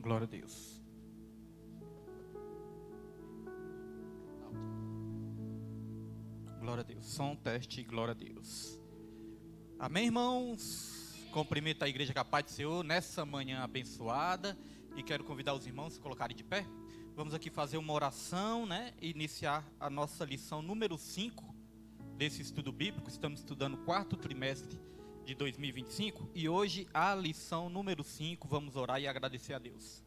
Glória a Deus. Glória a Deus. Som, teste, glória a Deus. Amém, irmãos? Cumprimento a igreja com a paz do Senhor nessa manhã abençoada. E quero convidar os irmãos a se colocarem de pé. Vamos aqui fazer uma oração, e iniciar a nossa lição número 5 desse estudo bíblico. Estamos estudando o quarto trimestre de 2025. E hoje a lição número 5, vamos orar e agradecer a Deus.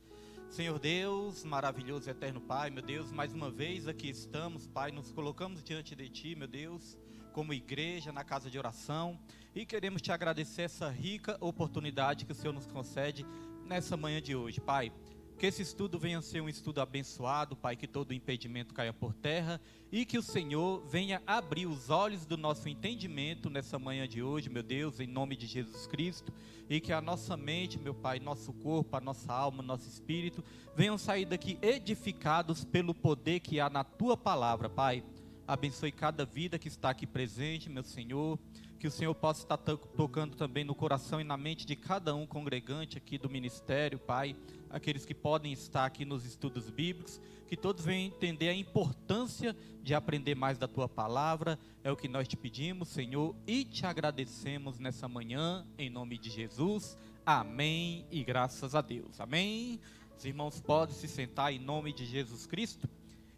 Senhor Deus, maravilhoso e eterno Pai, meu Deus, mais uma vez aqui estamos, Pai, nos colocamos diante de Ti, meu Deus, como igreja, na casa de oração, e queremos Te agradecer essa rica oportunidade que o Senhor nos concede nessa manhã de hoje, Pai. Que esse estudo venha a ser um estudo abençoado, Pai, que todo impedimento caia por terra e que o Senhor venha abrir os olhos do nosso entendimento nessa manhã de hoje, meu Deus, em nome de Jesus Cristo, e que a nossa mente, meu Pai, nosso corpo, a nossa alma, nosso espírito, venham sair daqui edificados pelo poder que há na Tua palavra, Pai. Abençoe cada vida que está aqui presente, meu Senhor, que o Senhor possa estar tocando também no coração e na mente de cada um congregante aqui do ministério, Pai, aqueles que podem estar aqui nos estudos bíblicos, que todos venham entender a importância de aprender mais da Tua palavra, é o que nós Te pedimos, Senhor, e Te agradecemos nessa manhã, em nome de Jesus, amém, e graças a Deus, amém. Os irmãos podem se sentar em nome de Jesus Cristo,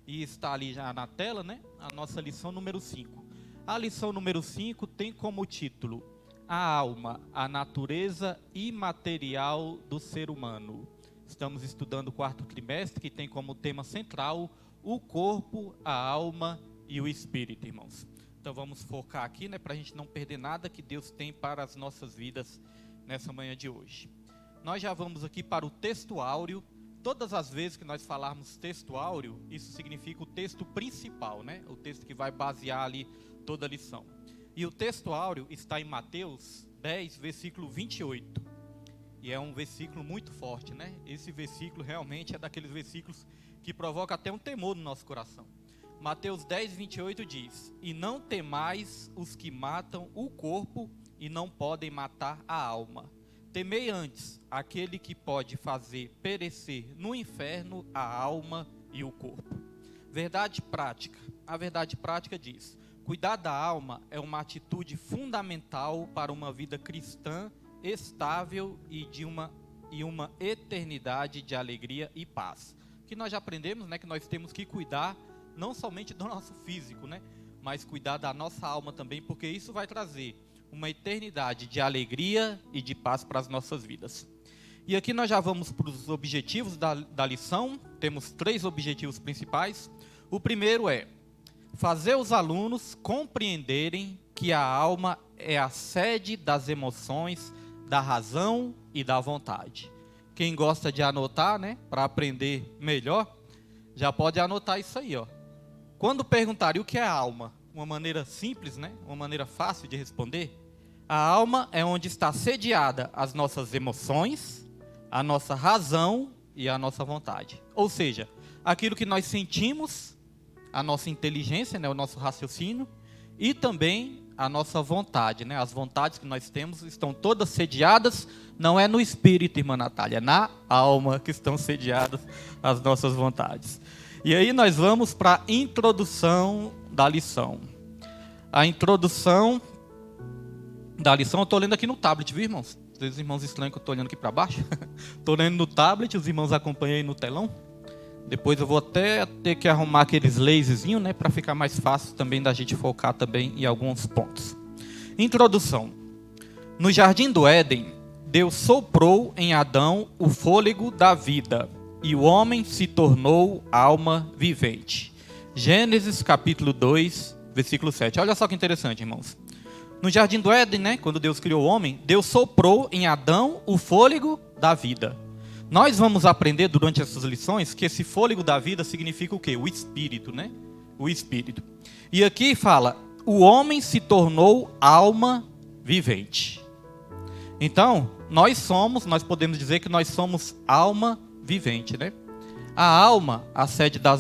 e está ali já na tela, a nossa lição número 5. A lição número 5 tem como título: A alma, a natureza imaterial do ser humano. Estamos estudando o quarto trimestre, que tem como tema central o corpo, a alma e o espírito, irmãos. Então vamos focar aqui, para a gente não perder nada que Deus tem para as nossas vidas nessa manhã de hoje. Nós já vamos aqui para o texto áureo. Todas as vezes que nós falarmos texto áureo, isso significa o texto principal, o texto que vai basear ali toda a lição. E o texto áureo está em Mateus 10, versículo 28. E é um versículo muito forte, Esse versículo realmente é daqueles versículos que provoca até um temor no nosso coração. Mateus 10, 28 diz: E não temais os que matam o corpo e não podem matar a alma. Temei antes aquele que pode fazer perecer no inferno a alma e o corpo. Verdade prática. A verdade prática diz: cuidar da alma é uma atitude fundamental para uma vida cristã estável e uma eternidade de alegria e paz. Que nós já aprendemos, que nós temos que cuidar não somente do nosso físico, mas cuidar da nossa alma também, porque isso vai trazer uma eternidade de alegria e de paz para as nossas vidas. E aqui nós já vamos para os objetivos da lição. Temos 3 objetivos principais. O primeiro é fazer os alunos compreenderem que a alma é a sede das emoções, da razão e da vontade. Quem gosta de anotar, para aprender melhor, já pode anotar isso aí, Quando perguntarem o que é a alma, uma maneira simples, uma maneira fácil de responder: a alma é onde está sediada as nossas emoções, a nossa razão e a nossa vontade. Ou seja, aquilo que nós sentimos, a nossa inteligência, o nosso raciocínio, e também a nossa vontade, As vontades que nós temos estão todas sediadas, não é no espírito, irmã Natália, é na alma que estão sediadas as nossas vontades. E aí nós vamos para a introdução da lição. A introdução da lição, eu estou lendo aqui no tablet, viu, irmãos? Às vezes os irmãos estranham que eu estou olhando aqui para baixo. Estou lendo no tablet, os irmãos acompanham aí no telão. Depois eu vou até ter que arrumar aqueles laserzinhos, para ficar mais fácil também da gente focar também em alguns pontos. Introdução. No jardim do Éden, Deus soprou em Adão o fôlego da vida, e o homem se tornou alma vivente. Gênesis capítulo 2, versículo 7. Olha só que interessante, irmãos. No jardim do Éden, quando Deus criou o homem, Deus soprou em Adão o fôlego da vida. Nós vamos aprender durante essas lições que esse fôlego da vida significa o quê? O espírito, O espírito. E aqui fala: o homem se tornou alma vivente. Então, nós podemos dizer que nós somos alma vivente, A alma, a sede da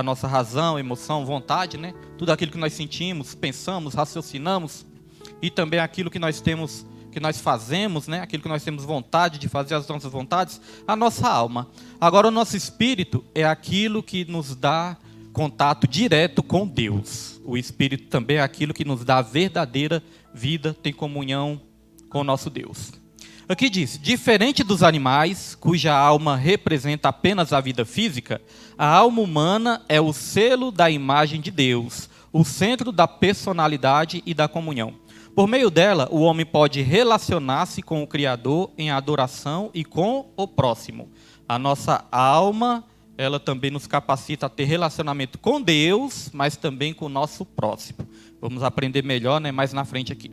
nossa razão, emoção, vontade, Tudo aquilo que nós sentimos, pensamos, raciocinamos, e também aquilo que nós temos que nós fazemos, né? Aquilo que nós temos vontade de fazer, as nossas vontades, a nossa alma. Agora, o nosso espírito é aquilo que nos dá contato direto com Deus. O espírito também é aquilo que nos dá a verdadeira vida, tem comunhão com o nosso Deus. Aqui diz, diferente dos animais, cuja alma representa apenas a vida física, a alma humana é o selo da imagem de Deus, o centro da personalidade e da comunhão. Por meio dela, o homem pode relacionar-se com o Criador em adoração e com o próximo. A nossa alma, ela também nos capacita a ter relacionamento com Deus, mas também com o nosso próximo. Vamos aprender melhor, né, mais na frente aqui.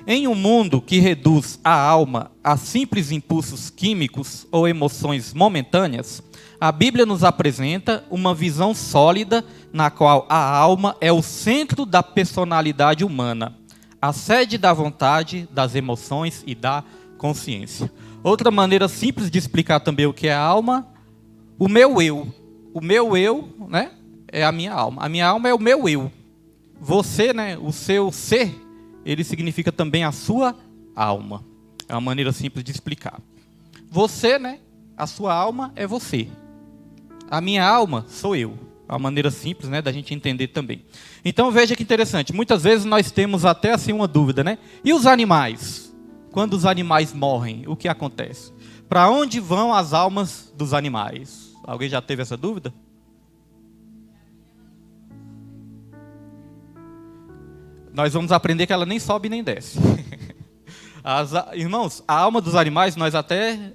Em um mundo que reduz a alma a simples impulsos químicos ou emoções momentâneas, a Bíblia nos apresenta uma visão sólida na qual a alma é o centro da personalidade humana, a sede da vontade, das emoções e da consciência. Outra maneira simples de explicar também o que é a alma, o meu eu. O meu eu, né, é a minha alma. A minha alma é o meu eu. Você, né, o seu ser, ele significa também a sua alma. É uma maneira simples de explicar. Você, né, a sua alma é você. A minha alma sou eu. É uma maneira simples, né, da gente entender também. Então veja que interessante. Muitas vezes nós temos até assim uma dúvida, né? E os animais? Quando os animais morrem, o que acontece? Para onde vão as almas dos animais? Alguém já teve essa dúvida? Nós vamos aprender que ela nem sobe nem desce. Irmãos, a alma dos animais nós até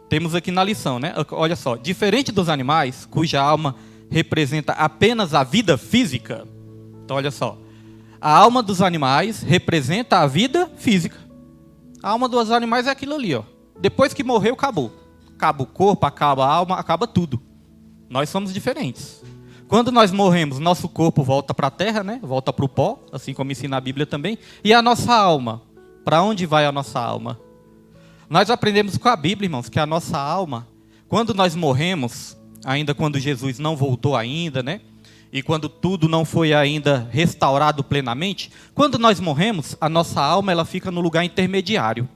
temos aqui na lição, né? Olha só, diferente dos animais, cuja alma representa apenas a vida física. Então olha só, a alma dos animais representa a vida física. A alma dos animais é aquilo ali, ó. Depois que morreu, acabou. Acaba o corpo, acaba a alma, acaba tudo. Nós somos diferentes. Quando nós morremos, nosso corpo volta para a terra, né? Volta para o pó, assim como ensina a Bíblia também. E a nossa alma? Para onde vai a nossa alma? Nós aprendemos com a Bíblia, irmãos, que a nossa alma, quando nós morremos, ainda quando Jesus não voltou ainda, né? E quando tudo não foi ainda restaurado plenamente, quando nós morremos, a nossa alma ela fica no lugar intermediário.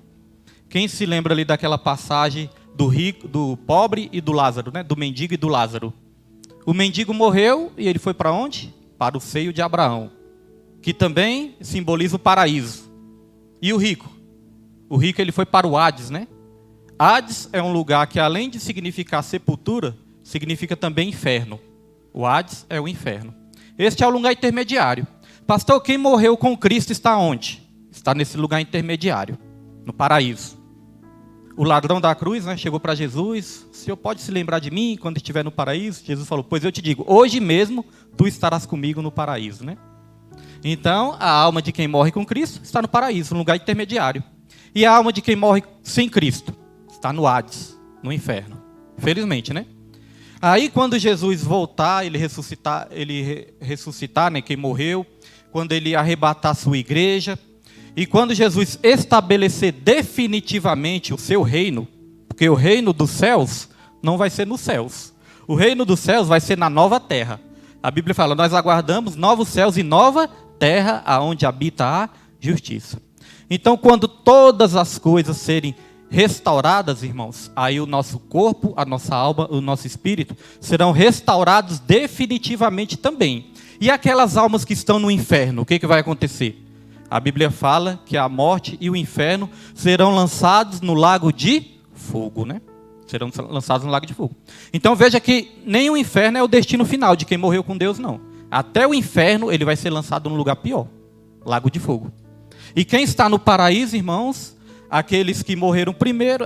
Quem se lembra ali daquela passagem do rico, do pobre e do Lázaro, né? Do mendigo e do Lázaro? O mendigo morreu e ele foi para onde? Para o seio de Abraão, que também simboliza o paraíso. E o rico? O rico ele foi para o Hades, né? Hades é um lugar que além de significar sepultura, significa também inferno. O Hades é o inferno. Este é o lugar intermediário. Pastor, quem morreu com Cristo está onde? Está nesse lugar intermediário, no paraíso. O ladrão da cruz, né, chegou para Jesus. O Senhor pode se lembrar de mim quando estiver no paraíso? Jesus falou, pois eu te digo, hoje mesmo tu estarás comigo no paraíso, né? Então, a alma de quem morre com Cristo está no paraíso, no lugar intermediário. E a alma de quem morre sem Cristo está no Hades, no inferno. Felizmente, né? Aí, quando Jesus voltar, ele ressuscitar, né, quem morreu, quando ele arrebatar a sua igreja, e quando Jesus estabelecer definitivamente o seu reino, porque o reino dos céus não vai ser nos céus. O reino dos céus vai ser na nova terra. A Bíblia fala, nós aguardamos novos céus e nova terra, aonde habita a justiça. Então, quando todas as coisas serem restauradas, irmãos, aí o nosso corpo, a nossa alma, o nosso espírito serão restaurados definitivamente também. E aquelas almas que estão no inferno, o que vai acontecer? A Bíblia fala que a morte e o inferno serão lançados no lago de fogo, né? Serão lançados no lago de fogo. Então veja que nem o inferno é o destino final de quem morreu com Deus, não. Até o inferno ele vai ser lançado num lugar pior, lago de fogo. E quem está no paraíso, irmãos, aqueles que morreram primeiro,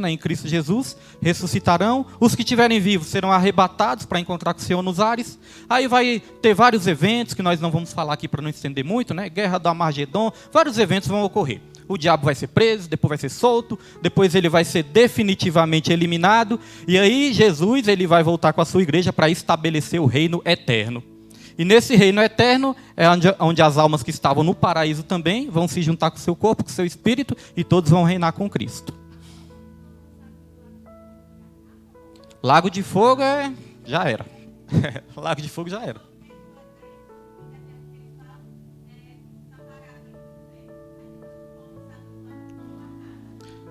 né, em Cristo Jesus, ressuscitarão. Os que estiverem vivos serão arrebatados para encontrar com o Senhor nos ares. Aí vai ter vários eventos que nós não vamos falar aqui para não estender muito, né? Guerra do Armagedon, vários eventos vão ocorrer. O diabo vai ser preso, depois vai ser solto, depois ele vai ser definitivamente eliminado. E aí Jesus ele vai voltar com a sua igreja para estabelecer o reino eterno. E nesse reino eterno é onde as almas que estavam no paraíso também vão se juntar com o seu corpo, com o seu espírito, e todos vão reinar com Cristo. Lago de fogo já era. Lago de fogo já era.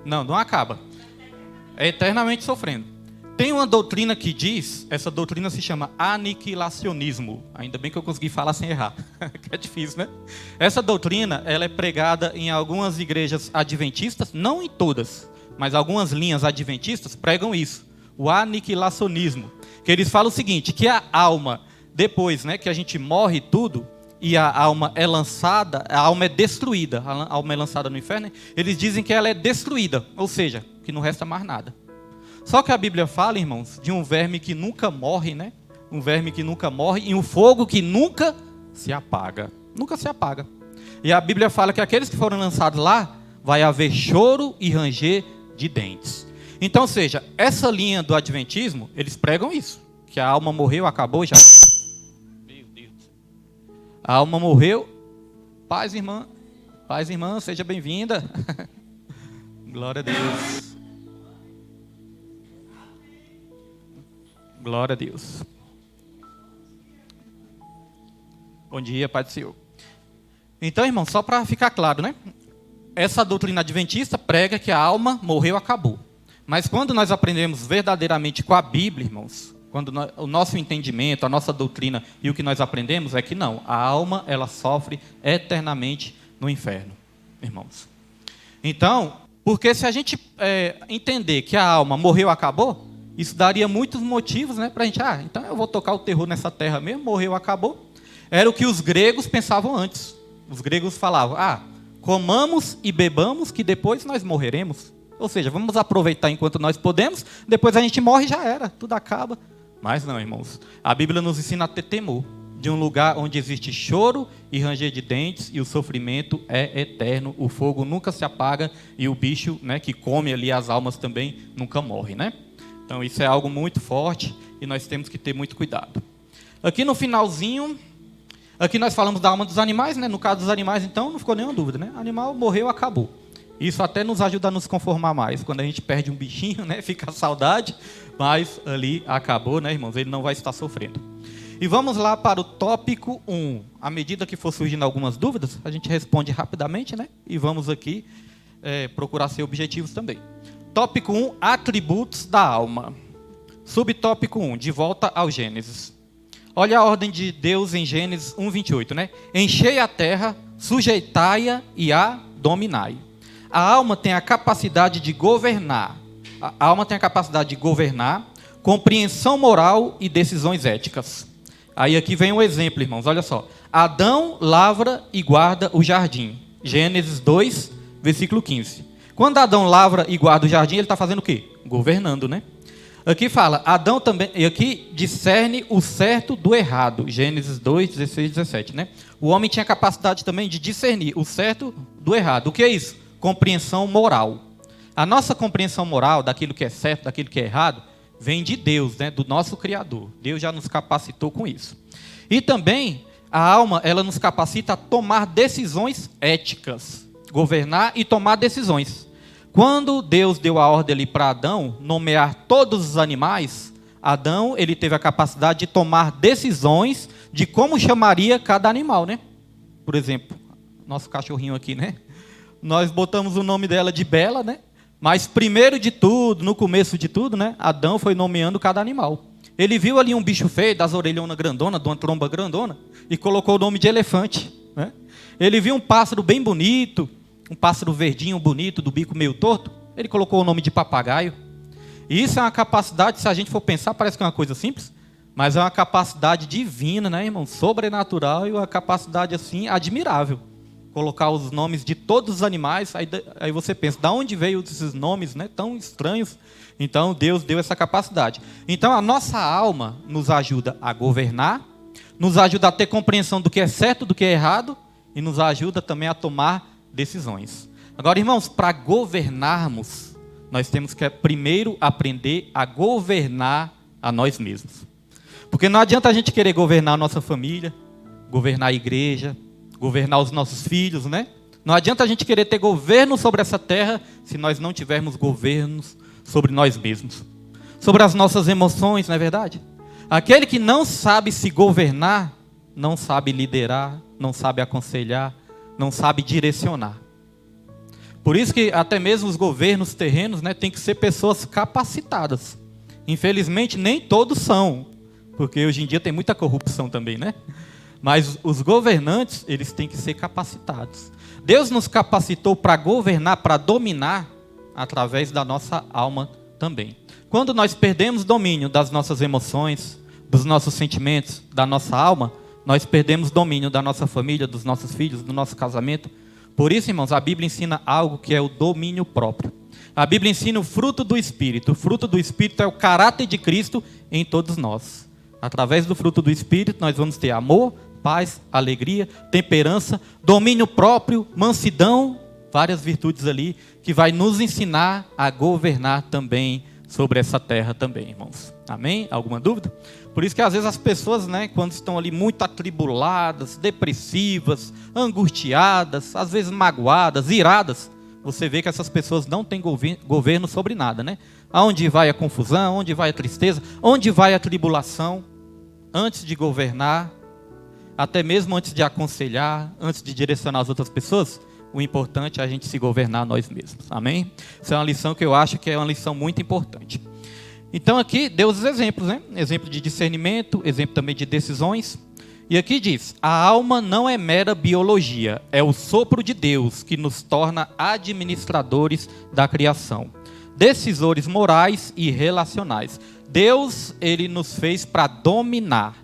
Não, não acaba. É eternamente sofrendo. Tem uma doutrina que diz, essa doutrina se chama aniquilacionismo. Ainda bem que eu consegui falar sem errar, que é difícil, né? Essa doutrina, ela é pregada em algumas igrejas adventistas, não em todas, mas algumas linhas adventistas pregam isso, o aniquilacionismo. Que eles falam o seguinte, que a alma, depois, né, que a gente morre tudo, e a alma é lançada, a alma é destruída, a alma é lançada no inferno, eles dizem que ela é destruída, ou seja, que não resta mais nada. Só que a Bíblia fala, irmãos, de um verme que nunca morre, né? Um verme que nunca morre e um fogo que nunca se apaga. Nunca se apaga. E a Bíblia fala que aqueles que foram lançados lá, vai haver choro e ranger de dentes. Então, ou seja, essa linha do adventismo, eles pregam isso. Que a alma morreu, acabou, já... Meu Deus. A alma morreu. Paz, irmã, seja bem-vinda. Glória a Deus. Glória a Deus. Bom dia, Pai do Senhor. Então, irmão, só para ficar claro, né? Essa doutrina adventista prega que a alma morreu, acabou. Mas quando nós aprendemos verdadeiramente com a Bíblia, irmãos, quando o nosso entendimento, a nossa doutrina e o que nós aprendemos é que não, a alma, ela sofre eternamente no inferno, irmãos. Então, porque se a gente entender que a alma morreu, acabou, isso daria muitos motivos, né, para a gente, então eu vou tocar o terror nessa terra mesmo, morreu, acabou. Era o que os gregos pensavam antes. Os gregos falavam, comamos e bebamos que depois nós morreremos. Ou seja, vamos aproveitar enquanto nós podemos, depois a gente morre e já era, tudo acaba. Mas não, irmãos, a Bíblia nos ensina a ter temor de um lugar onde existe choro e ranger de dentes e o sofrimento é eterno, o fogo nunca se apaga e o bicho, né, que come ali as almas também nunca morre, né? Então isso é algo muito forte e nós temos que ter muito cuidado. Aqui no finalzinho, aqui nós falamos da alma dos animais, né? No caso dos animais, então, não ficou nenhuma dúvida, né? Animal morreu, acabou. Isso até nos ajuda a nos conformar mais. Quando a gente perde um bichinho, né? Fica a saudade, mas ali acabou, né, irmãos? Ele não vai estar sofrendo. E vamos lá para o tópico 1. À medida que for surgindo algumas dúvidas, a gente responde rapidamente, né? E vamos aqui procurar ser objetivos também. Tópico 1, atributos da alma. Subtópico 1, de volta ao Gênesis. Olha a ordem de Deus em Gênesis 1:28, né? Enchei a terra, sujeitai-a e a dominai. A alma tem a capacidade de governar. A alma tem a capacidade de governar, compreensão moral e decisões éticas. Aí aqui vem um exemplo, irmãos, olha só. Adão lavra e guarda o jardim. Gênesis 2, versículo 15. Quando Adão lavra e guarda o jardim, ele está fazendo o quê? Governando, né? Aqui fala, Adão também, e aqui discerne o certo do errado. Gênesis 2, 16 e 17, né? O homem tinha capacidade também de discernir o certo do errado. O que é isso? Compreensão moral. A nossa compreensão moral daquilo que é certo, daquilo que é errado, vem de Deus, né? Do nosso Criador. Deus já nos capacitou com isso. E também, a alma, ela nos capacita a tomar decisões éticas. Governar e tomar decisões. Quando Deus deu a ordem ali para Adão nomear todos os animais, Adão ele teve a capacidade de tomar decisões de como chamaria cada animal, né? Por exemplo, nosso cachorrinho aqui, né? Nós botamos o nome dela de Bela, né? Mas primeiro de tudo, no começo de tudo, né? Adão foi nomeando cada animal. Ele viu ali um bicho feio, das orelhonas grandonas, de uma tromba grandona, e colocou o nome de elefante, né? Ele viu um pássaro bem bonito, um pássaro verdinho bonito, do bico meio torto, ele colocou o nome de papagaio. E isso é uma capacidade, se a gente for pensar, parece que é uma coisa simples, mas é uma capacidade divina, né, irmão? Sobrenatural e uma capacidade, assim, admirável. Colocar os nomes de todos os animais, aí você pensa, de onde veio esses nomes, né, tão estranhos? Então, Deus deu essa capacidade. Então, a nossa alma nos ajuda a governar, nos ajuda a ter compreensão do que é certo, do que é errado, e nos ajuda também a tomar decisões. Agora, irmãos, para governarmos, nós temos que primeiro aprender a governar a nós mesmos. Porque não adianta a gente querer governar a nossa família, governar a igreja, governar os nossos filhos, né? Não adianta a gente querer ter governo sobre essa terra se nós não tivermos governos sobre nós mesmos. Sobre as nossas emoções, não é verdade? Aquele que não sabe se governar, não sabe liderar, não sabe aconselhar, não sabe direcionar. Por isso que até mesmo os governos terrenos, né, tem que ser pessoas capacitadas. Infelizmente, nem todos são, porque hoje em dia tem muita corrupção também, né? Mas os governantes, eles têm que ser capacitados. Deus nos capacitou para governar, para dominar, através da nossa alma também. Quando nós perdemos domínio das nossas emoções, dos nossos sentimentos, da nossa alma, nós perdemos domínio da nossa família, dos nossos filhos, do nosso casamento. Por isso, irmãos, a Bíblia ensina algo que é o domínio próprio. A Bíblia ensina o fruto do Espírito. O fruto do Espírito é o caráter de Cristo em todos nós. Através do fruto do Espírito, nós vamos ter amor, paz, alegria, temperança, domínio próprio, mansidão, várias virtudes ali, que vai nos ensinar a governar também sobre essa terra também, irmãos. Amém? Alguma dúvida? Por isso que às vezes as pessoas, né, quando estão ali muito atribuladas, depressivas, angustiadas, às vezes magoadas, iradas, você vê que essas pessoas não têm governo sobre nada, né? Aonde vai a confusão, onde vai a tristeza, onde vai a tribulação, antes de governar, até mesmo antes de aconselhar, antes de direcionar as outras pessoas, o importante é a gente se governar nós mesmos. Amém? Isso é uma lição que eu acho que é uma lição muito importante. Então aqui deu os exemplos, né? Exemplo de discernimento, exemplo também de decisões. E aqui diz, a alma não é mera biologia, é o sopro de Deus que nos torna administradores da criação, decisores morais e relacionais. Deus, ele nos fez para dominar.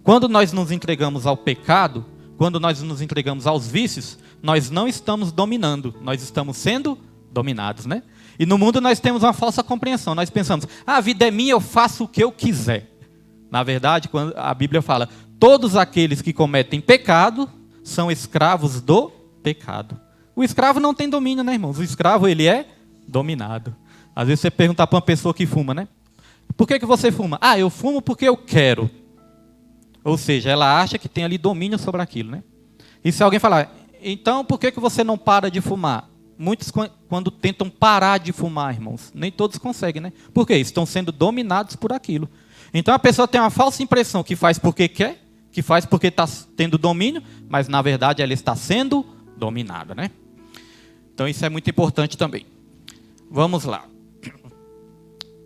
Quando nós nos entregamos ao pecado, quando nós nos entregamos aos vícios, nós não estamos dominando, nós estamos sendo dominados, né? E no mundo nós temos uma falsa compreensão, nós pensamos, a vida é minha, eu faço o que eu quiser. Na verdade, quando a Bíblia fala, todos aqueles que cometem pecado são escravos do pecado. O escravo não tem domínio, né, irmãos? O escravo, ele é dominado. Às vezes você pergunta para uma pessoa que fuma, né? Por que você fuma? Ah, eu fumo porque eu quero. Ou seja, ela acha que tem ali domínio sobre aquilo, né? E se alguém falar, então por que você não para de fumar? Muitos, quando tentam parar de fumar, irmãos, nem todos conseguem, né? Por quê? Estão sendo dominados por aquilo. Então a pessoa tem uma falsa impressão que faz porque quer, que faz porque está tendo domínio, mas na verdade ela está sendo dominada, né? Então isso é muito importante também. Vamos lá.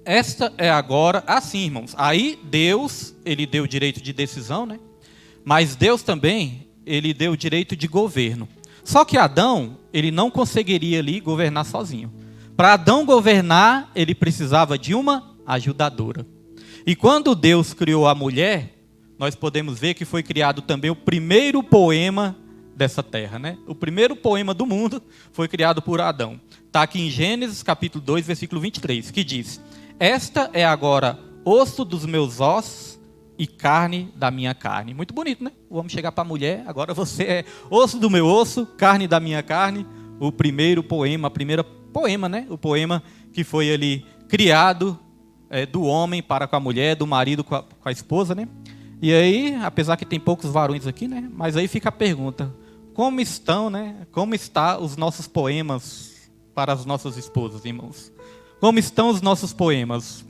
Esta é agora, assim, irmãos, aí Deus, ele deu o direito de decisão, né? Mas Deus também, ele deu o direito de governo. Só que Adão, ele não conseguiria ali governar sozinho. Para Adão governar, ele precisava de uma ajudadora. E quando Deus criou a mulher, nós podemos ver que foi criado também o primeiro poema dessa terra, né? O primeiro poema do mundo foi criado por Adão. Está aqui em Gênesis capítulo 2, versículo 23, que diz, esta é agora osso dos meus ossos e carne da minha carne. Muito bonito, né? Vamos chegar para a mulher, agora você é osso do meu osso, carne da minha carne. O primeiro poema, a primeira poema, né? O poema que foi ali criado do homem para com a mulher, do marido com a esposa, né? E aí, apesar que tem poucos varões aqui, né? Mas aí fica a pergunta, como estão, né? Como estão os nossos poemas para as nossas esposas, irmãos? Como estão os nossos poemas?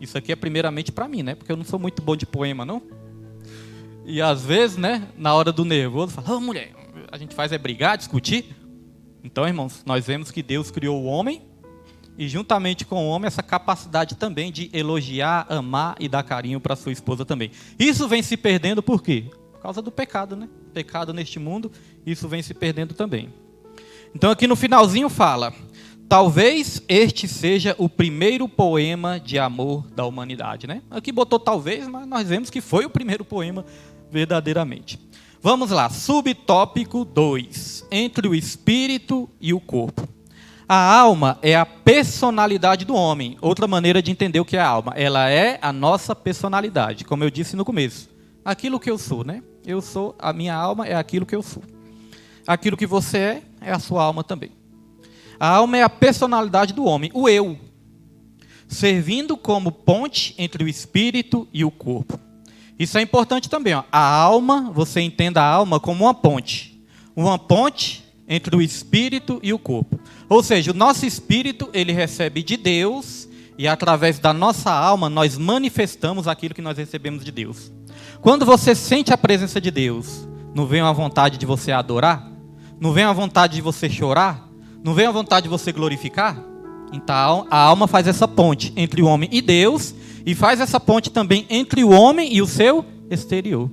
Isso aqui é primeiramente para mim, né? Porque eu não sou muito bom de poema, não. E às vezes, né? Na hora do nervoso, fala, mulher, a gente faz é brigar, discutir. Então, irmãos, nós vemos que Deus criou o homem e juntamente com o homem essa capacidade também de elogiar, amar e dar carinho para sua esposa também. Isso vem se perdendo por quê? Por causa do pecado, né? Pecado neste mundo, isso vem se perdendo também. Então aqui no finalzinho fala, talvez este seja o primeiro poema de amor da humanidade, né? Aqui botou talvez, mas nós vemos que foi o primeiro poema verdadeiramente. Vamos lá, subtópico 2, entre o espírito e o corpo. A alma é a personalidade do homem. Outra maneira de entender o que é a alma. Ela é a nossa personalidade, como eu disse no começo. Aquilo que eu sou, né? Eu sou, a minha alma é aquilo que eu sou. Aquilo que você é a sua alma também. A alma é a personalidade do homem, o eu. Servindo como ponte entre o espírito e o corpo. Isso é importante também, ó. A alma, você entenda a alma como uma ponte. Uma ponte entre o espírito e o corpo. Ou seja, o nosso espírito, ele recebe de Deus e através da nossa alma nós manifestamos aquilo que nós recebemos de Deus. Quando você sente a presença de Deus, não vem uma vontade de você adorar? Não vem uma vontade de você chorar? Não vem a vontade de você glorificar? Então a alma faz essa ponte entre o homem e Deus, e faz essa ponte também entre o homem e o seu exterior.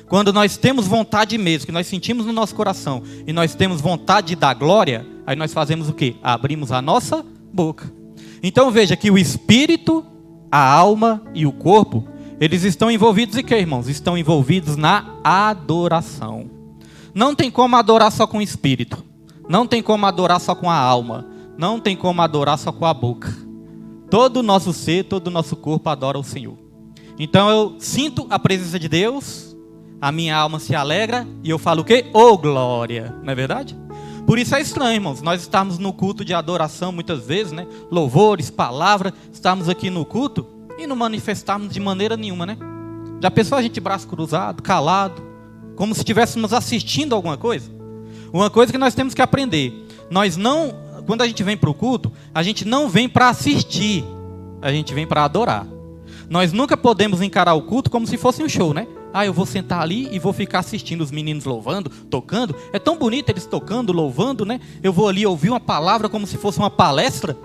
Quando nós temos vontade mesmo, que nós sentimos no nosso coração, e nós temos vontade de dar glória, aí nós fazemos o quê? Abrimos a nossa boca. Então veja que o espírito, a alma e o corpo, eles estão envolvidos em quê, irmãos? Estão envolvidos na adoração. Não tem como adorar só com o espírito. Não tem como adorar só com a alma. Não tem como adorar só com a boca. Todo o nosso ser, todo o nosso corpo adora o Senhor. Então eu sinto a presença de Deus, a minha alma se alegra e eu falo o quê? Oh, glória. Não é verdade? Por isso é estranho, irmãos. Nós estamos no culto de adoração muitas vezes, né? Louvores, palavra. Estamos aqui no culto e não manifestarmos de maneira nenhuma, né? Já pensou a gente braço cruzado, calado, como se estivéssemos assistindo alguma coisa? Uma coisa que nós temos que aprender. Nós não, quando a gente vem para o culto, a gente não vem para assistir. A gente vem para adorar. Nós nunca podemos encarar o culto como se fosse um show, né? Ah, eu vou sentar ali e vou ficar assistindo os meninos louvando, tocando. É tão bonito eles tocando, louvando, né? Eu vou ali ouvir uma palavra como se fosse uma palestra.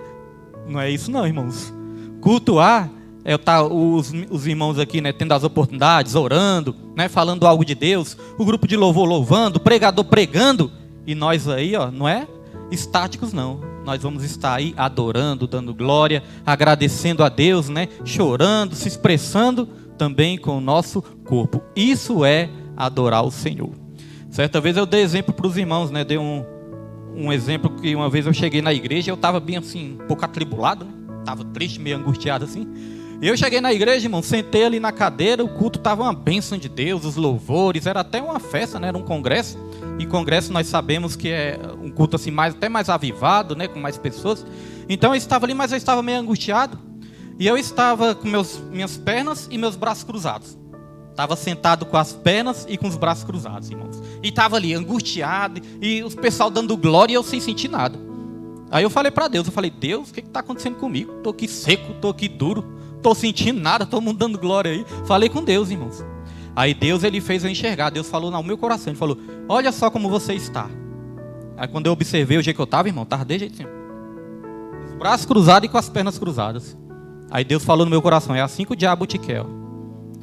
Não é isso não, irmãos. Cultuar é estar os irmãos aqui, né, tendo as oportunidades, orando, né, falando algo de Deus. O grupo de louvor louvando, o pregador pregando. E nós aí, ó, não é estáticos não. Nós vamos estar aí adorando, dando glória, agradecendo a Deus, né, chorando, se expressando também com o nosso corpo. Isso é adorar o Senhor. Certa vez eu dei exemplo para os irmãos, né? Dei um exemplo que uma vez eu cheguei na igreja, eu estava bem assim, um pouco atribulado, né? Estava triste, meio angustiado assim. E eu cheguei na igreja, irmão, sentei ali na cadeira, o culto estava uma bênção de Deus, os louvores, era até uma festa, né? Era um congresso. E congresso nós sabemos que é um culto assim até mais avivado, né? Com mais pessoas. Então eu estava ali, mas eu estava meio angustiado. E eu estava com minhas pernas e meus braços cruzados. Estava sentado com as pernas e com os braços cruzados, irmãos. E estava ali angustiado, e os pessoal dando glória e eu sem sentir nada. Aí eu falei para Deus, Deus, o que está acontecendo comigo? Estou aqui seco, estou aqui duro, estou sentindo nada, todo mundo dando glória aí. Falei com Deus, irmãos. Aí Deus, ele fez eu enxergar. Deus falou no meu coração, ele falou, olha só como você está. Aí quando eu observei o jeito que eu estava, irmão, estava de jeito assim. Os braços cruzados e com as pernas cruzadas. Aí Deus falou no meu coração, é assim que o diabo te quer.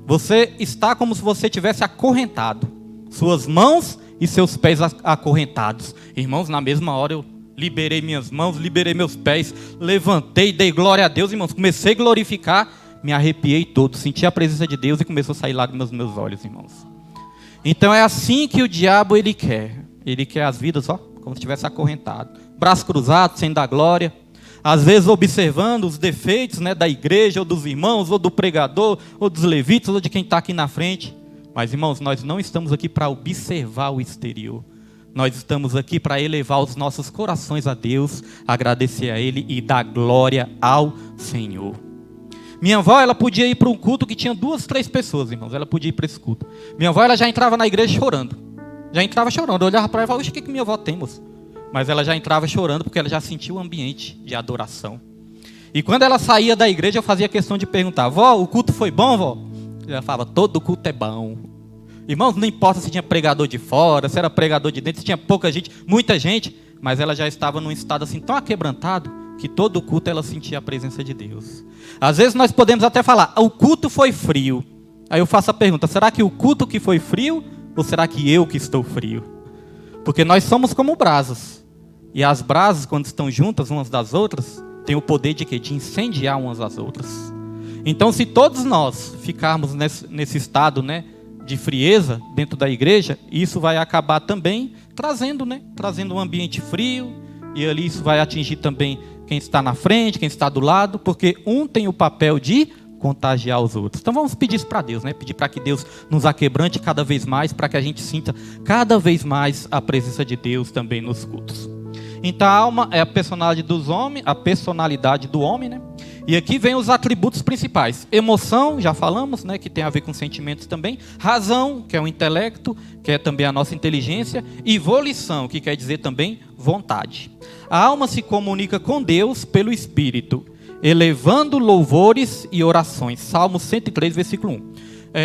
Você está como se você tivesse acorrentado. Suas mãos e seus pés acorrentados. Irmãos, na mesma hora eu liberei minhas mãos, liberei meus pés, levantei, dei glória a Deus, irmãos. Comecei a glorificar, me arrepiei todo, senti a presença de Deus e começou a sair lágrimas nos meus olhos, irmãos. Então é assim que o diabo ele quer. Ele quer as vidas, ó, como se estivesse acorrentado. Braço cruzado, sem dar glória. Às vezes observando os defeitos, né, da igreja, ou dos irmãos, ou do pregador, ou dos levitas, ou de quem está aqui na frente. Mas, irmãos, nós não estamos aqui para observar o exterior. Nós estamos aqui para elevar os nossos corações a Deus, agradecer a Ele e dar glória ao Senhor. Minha avó, ela podia ir para um culto que tinha 2, 3 pessoas, irmãos. Ela podia ir para esse culto. Minha avó, ela já entrava na igreja chorando. Já entrava chorando. Eu olhava para ela e falava, o que minha avó tem, moço? Mas ela já entrava chorando porque ela já sentia o ambiente de adoração. E quando ela saía da igreja, eu fazia questão de perguntar, vó, o culto foi bom, vó? Ela falava, todo culto é bom. Irmãos, não importa se tinha pregador de fora, se era pregador de dentro, se tinha pouca gente, muita gente, mas ela já estava num estado assim tão aquebrantado, que todo culto ela sentia a presença de Deus. Às vezes nós podemos até falar, o culto foi frio. Aí eu faço a pergunta, será que o culto que foi frio, ou será que eu que estou frio? Porque nós somos como brasas. E as brasas, quando estão juntas umas das outras, têm o poder de quê? De incendiar umas das outras. Então, se todos nós ficarmos nesse estado, né, de frieza dentro da igreja, isso vai acabar também trazendo um ambiente frio. E ali isso vai atingir também quem está na frente, quem está do lado, porque um tem o papel de contagiar os outros. Então vamos pedir isso para Deus, né? Pedir para que Deus nos aquebrante cada vez mais, para que a gente sinta cada vez mais a presença de Deus também nos cultos. Então a alma é a personalidade do homem, né? E aqui vem os atributos principais. Emoção, já falamos, né? Que tem a ver com sentimentos também. Razão, que é o intelecto, que é também a nossa inteligência. E volição, que quer dizer também vontade. A alma se comunica com Deus pelo Espírito, elevando louvores e orações. Salmo 103, versículo 1.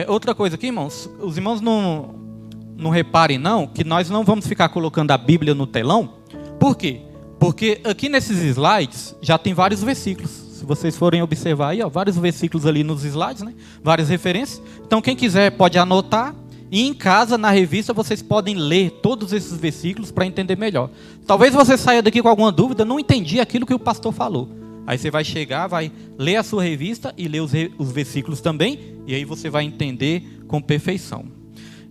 Outra coisa aqui, irmãos, os irmãos não reparem não, que nós não vamos ficar colocando a Bíblia no telão. Por quê? Porque aqui nesses slides já tem vários versículos. Se vocês forem observar aí, ó, vários versículos ali nos slides, né? Várias referências. Então quem quiser pode anotar. E em casa, na revista, vocês podem ler todos esses versículos para entender melhor. Talvez você saia daqui com alguma dúvida, não entendi aquilo que o pastor falou. Aí você vai chegar, vai ler a sua revista e ler os versículos também, e aí você vai entender com perfeição.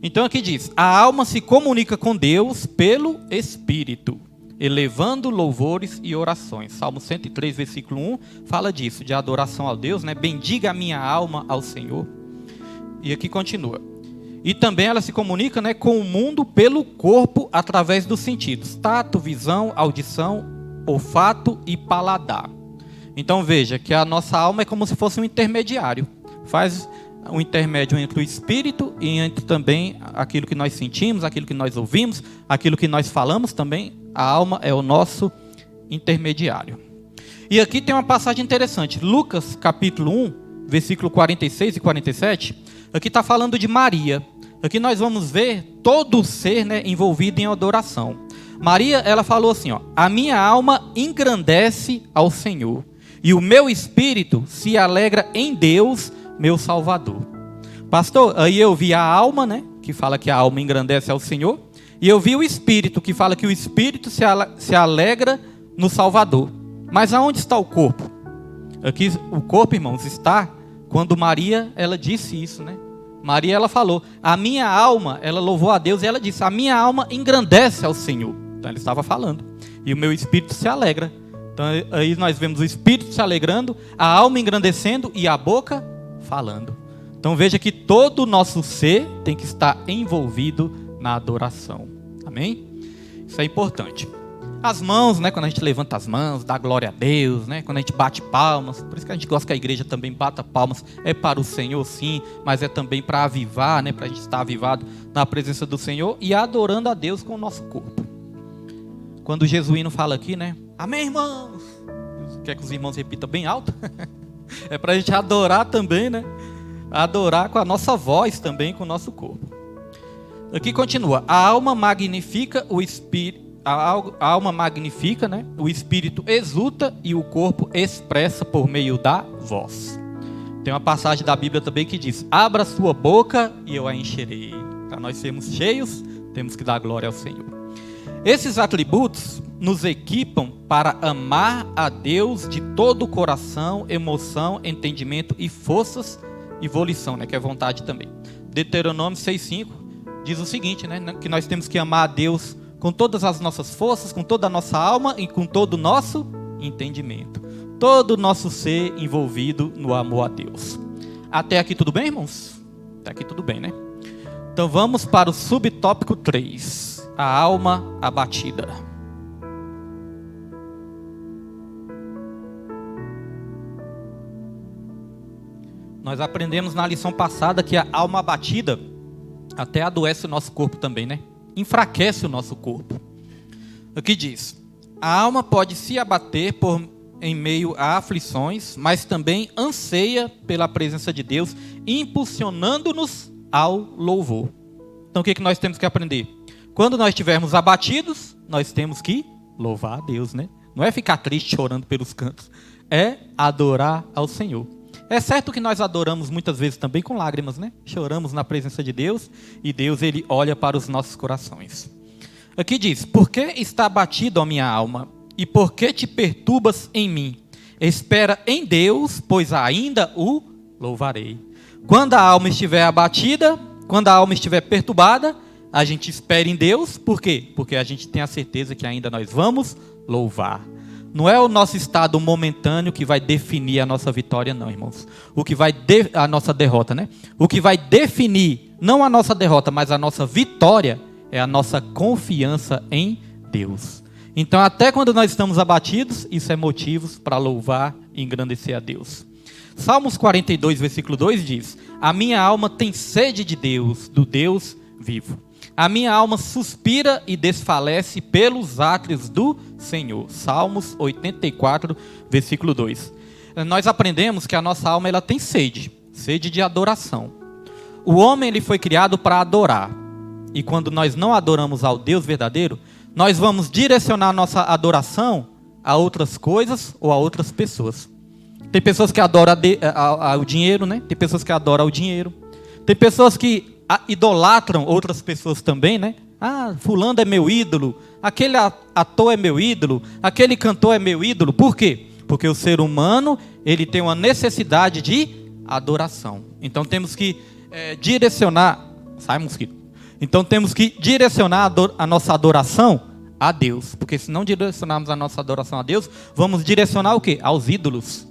Então aqui diz, a alma se comunica com Deus pelo Espírito, elevando louvores e orações. Salmo 103, versículo 1, fala disso, de adoração a Deus, né? Bendiga a minha alma ao Senhor. E aqui continua. E também ela se comunica, né, com o mundo pelo corpo através dos sentidos. Tato, visão, audição, olfato e paladar. Então veja que a nossa alma é como se fosse um intermediário. Faz um intermédio entre o espírito e entre também aquilo que nós sentimos, aquilo que nós ouvimos, aquilo que nós falamos também. A alma é o nosso intermediário. E aqui tem uma passagem interessante. Lucas capítulo 1, versículo 46 e 47. Aqui está falando de Maria. Aqui nós vamos ver todo o ser, né, envolvido em adoração. Maria, ela falou assim, ó, a minha alma engrandece ao Senhor, e o meu espírito se alegra em Deus, meu Salvador. Pastor, aí eu vi a alma, né, que fala que a alma engrandece ao Senhor, e eu vi o espírito, que fala que o espírito se alegra no Salvador. Mas aonde está o corpo? Aqui o corpo, irmãos, está... Quando Maria, ela disse isso, né? Maria, ela falou, a minha alma, ela louvou a Deus e ela disse, a minha alma engrandece ao Senhor. Então, ela estava falando. E o meu espírito se alegra. Então, aí nós vemos o espírito se alegrando, a alma engrandecendo e a boca falando. Então, veja que todo o nosso ser tem que estar envolvido na adoração. Amém? Isso é importante. As mãos, né, quando a gente levanta as mãos, dá glória a Deus, né, quando a gente bate palmas, por isso que a gente gosta que a igreja também bata palmas, é para o Senhor sim, mas é também para avivar, né, para a gente estar avivado na presença do Senhor e adorando a Deus com o nosso corpo. Quando o jesuíno fala aqui, né, amém, irmãos, quer que os irmãos repitam bem alto? É para a gente adorar também, né, adorar com a nossa voz também, com o nosso corpo. Aqui continua, a alma magnifica o espírito. A alma magnifica, né? O espírito exulta e o corpo expressa por meio da voz. Tem uma passagem da Bíblia também que diz, abra sua boca e eu a encherei. Para nós sermos cheios, temos que dar glória ao Senhor. Esses atributos nos equipam para amar a Deus de todo o coração, emoção, entendimento e forças e volição, né? Que é vontade também. Deuteronômio 6,5 diz o seguinte, né? Que nós temos que amar a Deus com todas as nossas forças, com toda a nossa alma e com todo o nosso entendimento. Todo o nosso ser envolvido no amor a Deus. Até aqui tudo bem, irmãos? Até aqui tudo bem, né? Então vamos para o subtópico 3. A alma abatida. Nós aprendemos na lição passada que a alma abatida até adoece o nosso corpo também, né? Enfraquece o nosso corpo. Aqui diz, a alma pode se abater em meio a aflições, mas também anseia pela presença de Deus, impulsionando-nos ao louvor. Então o que nós temos que aprender? Quando nós estivermos abatidos, nós temos que louvar a Deus, né? Não é ficar triste chorando pelos cantos, é adorar ao Senhor. É certo que nós adoramos muitas vezes também com lágrimas, né? Choramos na presença de Deus e Deus, Ele olha para os nossos corações. Aqui diz, por que está abatido a minha alma? E por que te perturbas em mim? Espera em Deus, pois ainda o louvarei. Quando a alma estiver abatida, quando a alma estiver perturbada, a gente espera em Deus. Por quê? Porque a gente tem a certeza que ainda nós vamos louvar. Não é o nosso estado momentâneo que vai definir a nossa vitória, não, irmãos. O que vai a nossa derrota, né? O que vai definir, não a nossa derrota, mas a nossa vitória, é a nossa confiança em Deus. Então, até quando nós estamos abatidos, isso é motivos para louvar e engrandecer a Deus. Salmos 42, versículo 2 diz, a minha alma tem sede de Deus, do Deus vivo. A minha alma suspira e desfalece pelos átrios do Senhor. Salmos 84, versículo 2. Nós aprendemos que a nossa alma ela tem sede de adoração. O homem ele foi criado para adorar. E quando nós não adoramos ao Deus verdadeiro, nós vamos direcionar a nossa adoração a outras coisas ou a outras pessoas. Tem pessoas que adoram o dinheiro, né? Tem pessoas que adoram o dinheiro. Tem pessoas que idolatram outras pessoas também, né? Ah, fulano é meu ídolo, aquele ator é meu ídolo, aquele cantor é meu ídolo. Por quê? Porque o ser humano, ele tem uma necessidade de adoração. Então temos que direcionar... Sai, mosquito. Então temos que direcionar a nossa adoração a Deus. Porque se não direcionarmos a nossa adoração a Deus, vamos direcionar o quê? Aos ídolos.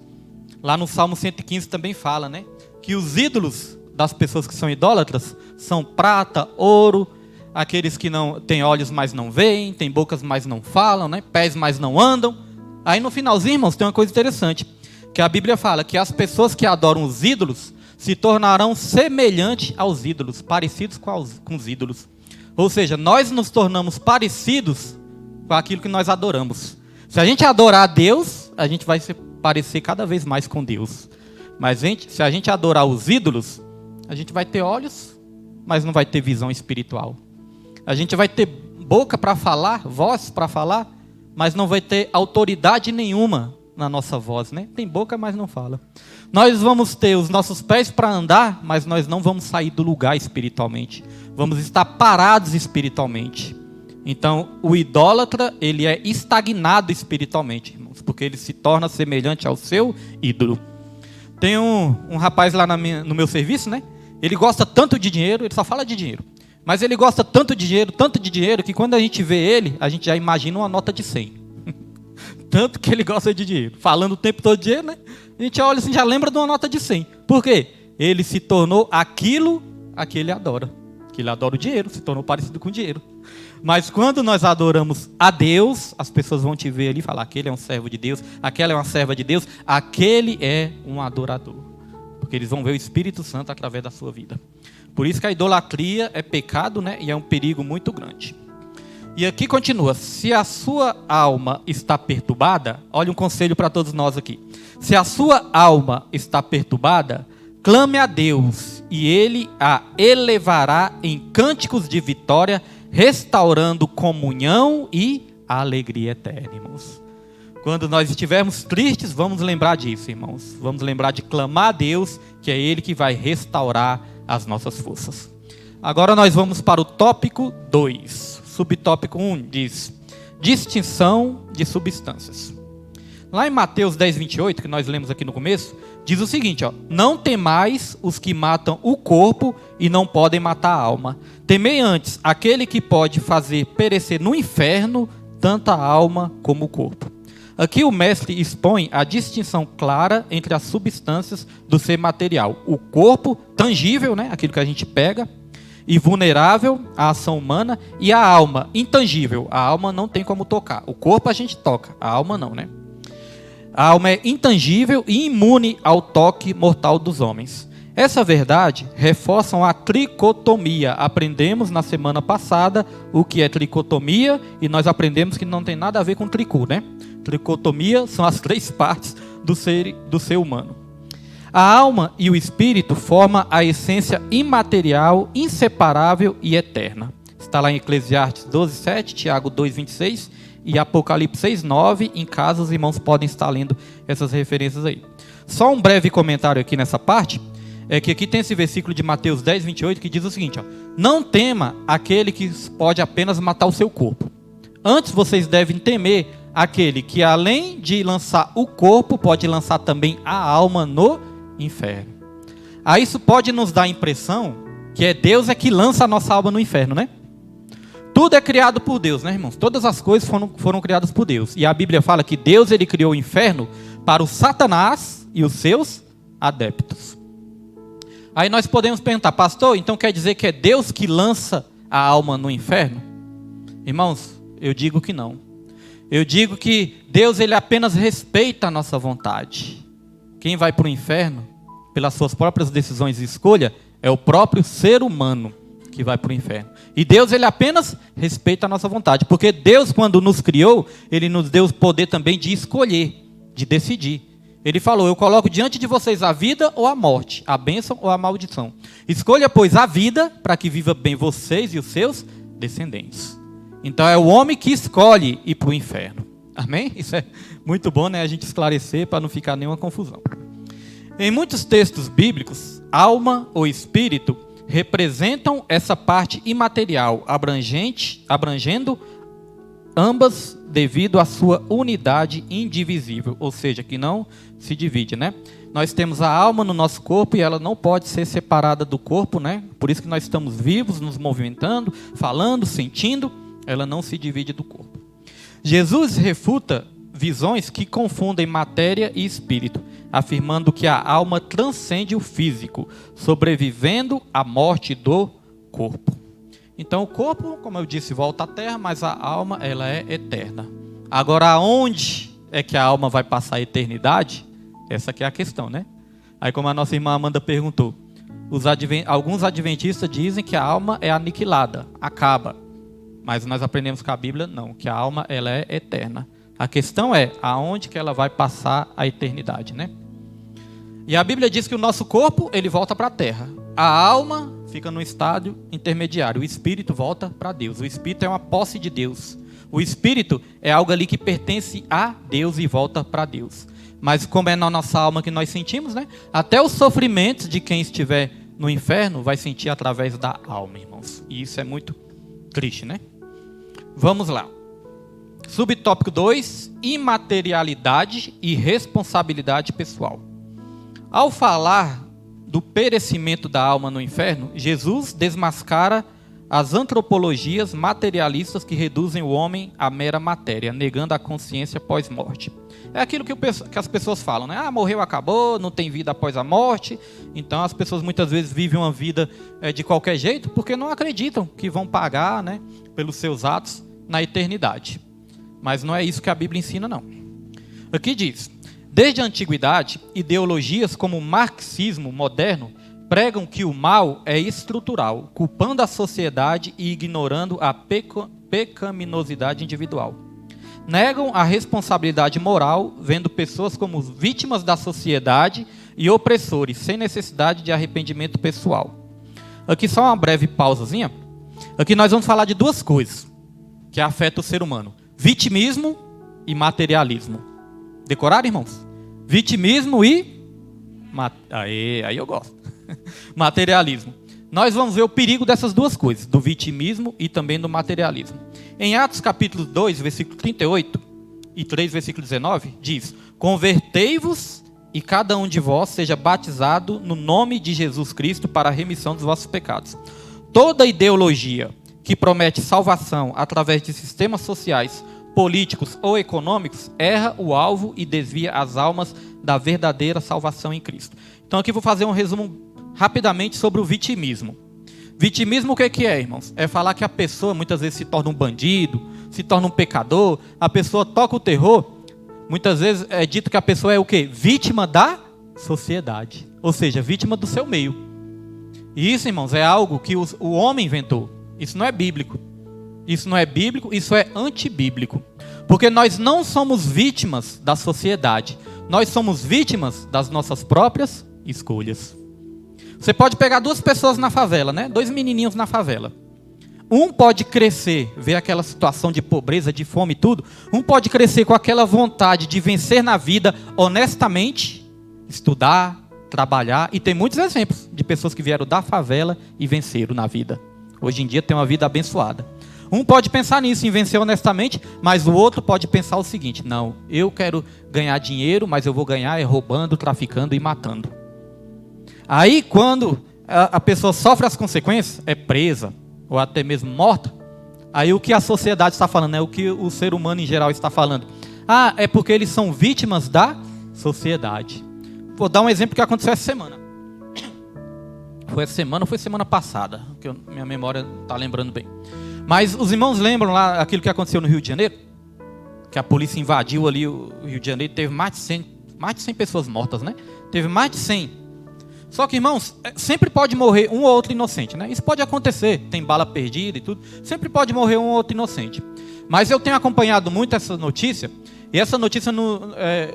Lá no Salmo 115 também fala, né? Que os ídolos das pessoas que são idólatras são prata, ouro, aqueles que não têm olhos, mas não veem, têm bocas, mas não falam, né? Pés, mas não andam. Aí no finalzinho, irmãos, tem uma coisa interessante, que a Bíblia fala que as pessoas que adoram os ídolos se tornarão semelhantes aos ídolos, parecidos com os ídolos. Ou seja, nós nos tornamos parecidos com aquilo que nós adoramos. Se a gente adorar a Deus, a gente vai se parecer cada vez mais com Deus. Mas se a gente adorar os ídolos, a gente vai ter olhos, mas não vai ter visão espiritual. A gente vai ter boca para falar, voz para falar, mas não vai ter autoridade nenhuma na nossa voz, né? Tem boca, mas não fala. Nós vamos ter os nossos pés para andar, mas nós não vamos sair do lugar espiritualmente. Vamos estar parados espiritualmente. Então, o idólatra, ele é estagnado espiritualmente, irmãos, porque ele se torna semelhante ao seu ídolo. Tem um rapaz lá no meu serviço, né? Ele gosta tanto de dinheiro, ele só fala de dinheiro. Mas ele gosta tanto de dinheiro, que quando a gente vê ele, a gente já imagina uma nota de 100. Tanto que ele gosta de dinheiro. Falando o tempo todo de dinheiro, né? A gente olha assim, já lembra de uma nota de 100. Por quê? Ele se tornou aquilo a que ele adora. Que ele adora o dinheiro, se tornou parecido com o dinheiro. Mas quando nós adoramos a Deus, as pessoas vão te ver ali e falar, aquele é um servo de Deus, aquela é uma serva de Deus, aquele é um adorador. Porque eles vão ver o Espírito Santo através da sua vida. Por isso que a idolatria é pecado, né? E é um perigo muito grande. E aqui continua, se a sua alma está perturbada, olha um conselho para todos nós aqui. Se a sua alma está perturbada, clame a Deus e Ele a elevará em cânticos de vitória, restaurando comunhão e alegria eterna, irmãos. Quando nós estivermos tristes, vamos lembrar disso, irmãos. Vamos lembrar de clamar a Deus, que é Ele que vai restaurar as nossas forças. Agora nós vamos para o tópico 2. Subtópico 1 diz, distinção de substâncias. Lá em Mateus 10, 28, que nós lemos aqui no começo, diz o seguinte, ó, não temais os que matam o corpo e não podem matar a alma. Temei antes aquele que pode fazer perecer no inferno tanto a alma como o corpo. Aqui o mestre expõe a distinção clara entre as substâncias do ser material. O corpo tangível, né, aquilo que a gente pega, e vulnerável à ação humana, e a alma intangível. A alma não tem como tocar. O corpo a gente toca, a alma não, né? A alma é intangível e imune ao toque mortal dos homens. Essa verdade reforçam a tricotomia. Aprendemos na semana passada o que é tricotomia e nós aprendemos que não tem nada a ver com tricô, né? Tricotomia são as 3 partes do ser humano. A alma e o espírito formam a essência imaterial, inseparável e eterna. Está lá em Eclesiastes 12:7, Tiago 2:26 e Apocalipse 6:9. Em casa os irmãos podem estar lendo essas referências aí. Só um breve comentário aqui nessa parte, é que aqui tem esse versículo de Mateus 10:28 que diz o seguinte, ó, não tema aquele que pode apenas matar o seu corpo. Antes vocês devem temer aquele que além de lançar o corpo, pode lançar também a alma no inferno. Aí isso pode nos dar a impressão que Deus é que lança a nossa alma no inferno, né? Tudo é criado por Deus, né, irmãos? Todas as coisas foram criadas por Deus. E a Bíblia fala que Deus ele criou o inferno para o Satanás e os seus adeptos. Aí nós podemos perguntar, pastor, então quer dizer que é Deus que lança a alma no inferno? Irmãos, eu digo que não. Eu digo que Deus ele apenas respeita a nossa vontade. Quem vai para o inferno, pelas suas próprias decisões e escolha, é o próprio ser humano que vai para o inferno. E Deus ele apenas respeita a nossa vontade. Porque Deus, quando nos criou, Ele nos deu o poder também de escolher, de decidir. Ele falou, eu coloco diante de vocês a vida ou a morte, a bênção ou a maldição. Escolha, pois, a vida, para que viva bem vocês e os seus descendentes. Então é o homem que escolhe ir para o inferno. Amém? Isso é muito bom, né? A gente esclarecer para não ficar nenhuma confusão. Em muitos textos bíblicos, alma ou espírito representam essa parte imaterial, abrangendo ambas devido à sua unidade indivisível, ou seja, que não se divide, né? Nós temos a alma no nosso corpo e ela não pode ser separada do corpo, né? Por isso que nós estamos vivos, nos movimentando, falando, sentindo, ela não se divide do corpo. Jesus refuta visões que confundem matéria e espírito, afirmando que a alma transcende o físico, sobrevivendo à morte do corpo. Então o corpo, como eu disse, volta à terra, mas a alma, ela é eterna. Agora, aonde é que a alma vai passar a eternidade? Essa que é a questão, né? Aí, como a nossa irmã Amanda perguntou, alguns adventistas dizem que a alma é aniquilada, acaba. Mas nós aprendemos com a Bíblia, não, que a alma, ela é eterna. A questão é, aonde que ela vai passar a eternidade, né? E a Bíblia diz que o nosso corpo, ele volta para a terra. A alma fica no estádio intermediário. O espírito volta para Deus. O espírito é uma posse de Deus. O espírito é algo ali que pertence a Deus e volta para Deus. Mas como é na nossa alma que nós sentimos, né? Até os sofrimentos de quem estiver no inferno vai sentir através da alma, irmãos. E isso é muito triste, né? Vamos lá. Subtópico 2, imaterialidade e responsabilidade pessoal. Ao falar do perecimento da alma no inferno, Jesus desmascara as antropologias materialistas que reduzem o homem à mera matéria, negando a consciência pós-morte. É aquilo que as pessoas falam, né? Ah, morreu, acabou, não tem vida após a morte. Então as pessoas muitas vezes vivem uma vida de qualquer jeito porque não acreditam que vão pagar, né, pelos seus atos na eternidade. Mas não é isso que a Bíblia ensina, não. Aqui diz: desde a antiguidade, ideologias como o marxismo moderno pregam que o mal é estrutural, culpando a sociedade e ignorando a pecaminosidade individual. Negam a responsabilidade moral, vendo pessoas como vítimas da sociedade e opressores, sem necessidade de arrependimento pessoal. Aqui só uma breve pausazinha. Aqui nós vamos falar de duas coisas que afetam o ser humano: vitimismo e materialismo. Decoraram, irmãos? Vitimismo e... Aí eu gosto. Materialismo. Nós vamos ver o perigo dessas duas coisas, do vitimismo e também do materialismo. Em Atos capítulo 2, versículo 38 e 3, versículo 19, diz: convertei-vos e cada um de vós seja batizado no nome de Jesus Cristo para a remissão dos vossos pecados. Toda ideologia que promete salvação através de sistemas sociais, políticos ou econômicos erra o alvo e desvia as almas da verdadeira salvação em Cristo. Então aqui vou fazer um resumo rapidamente sobre o vitimismo. Vitimismo o que é, irmãos? É falar que a pessoa muitas vezes se torna um bandido, se torna um pecador, a pessoa toca o terror. Muitas vezes é dito que a pessoa é o quê? Vítima da sociedade, ou seja, vítima do seu meio. E isso, irmãos, é algo que o homem inventou. Isso não é bíblico. Isso não é bíblico, isso é antibíblico. Porque nós não somos vítimas da sociedade. Nós somos vítimas das nossas próprias escolhas. Você pode pegar duas pessoas na favela, né? Dois menininhos na favela. Um pode crescer, ver aquela situação de pobreza, de fome e tudo. Um pode crescer com aquela vontade de vencer na vida honestamente, estudar, trabalhar. E tem muitos exemplos de pessoas que vieram da favela e venceram na vida. Hoje em dia tem uma vida abençoada. Um pode pensar nisso, em vencer honestamente, mas o outro pode pensar o seguinte: não, eu quero ganhar dinheiro, mas eu vou ganhar roubando, traficando e matando. Aí quando a pessoa sofre as consequências, é presa, ou até mesmo morta, aí o que a sociedade está falando, é o que o ser humano em geral está falando. Ah, é porque eles são vítimas da sociedade. Vou dar um exemplo que aconteceu essa semana. Foi essa semana ou foi semana passada, que minha memória não está lembrando bem. Mas os irmãos lembram lá aquilo que aconteceu no Rio de Janeiro? Que a polícia invadiu ali o Rio de Janeiro, teve mais de 100 pessoas mortas, né? Teve mais de 100. Só que, irmãos, sempre pode morrer um ou outro inocente, né? Isso pode acontecer, tem bala perdida e tudo. Sempre pode morrer um ou outro inocente. Mas eu tenho acompanhado muito essa notícia. E essa notícia,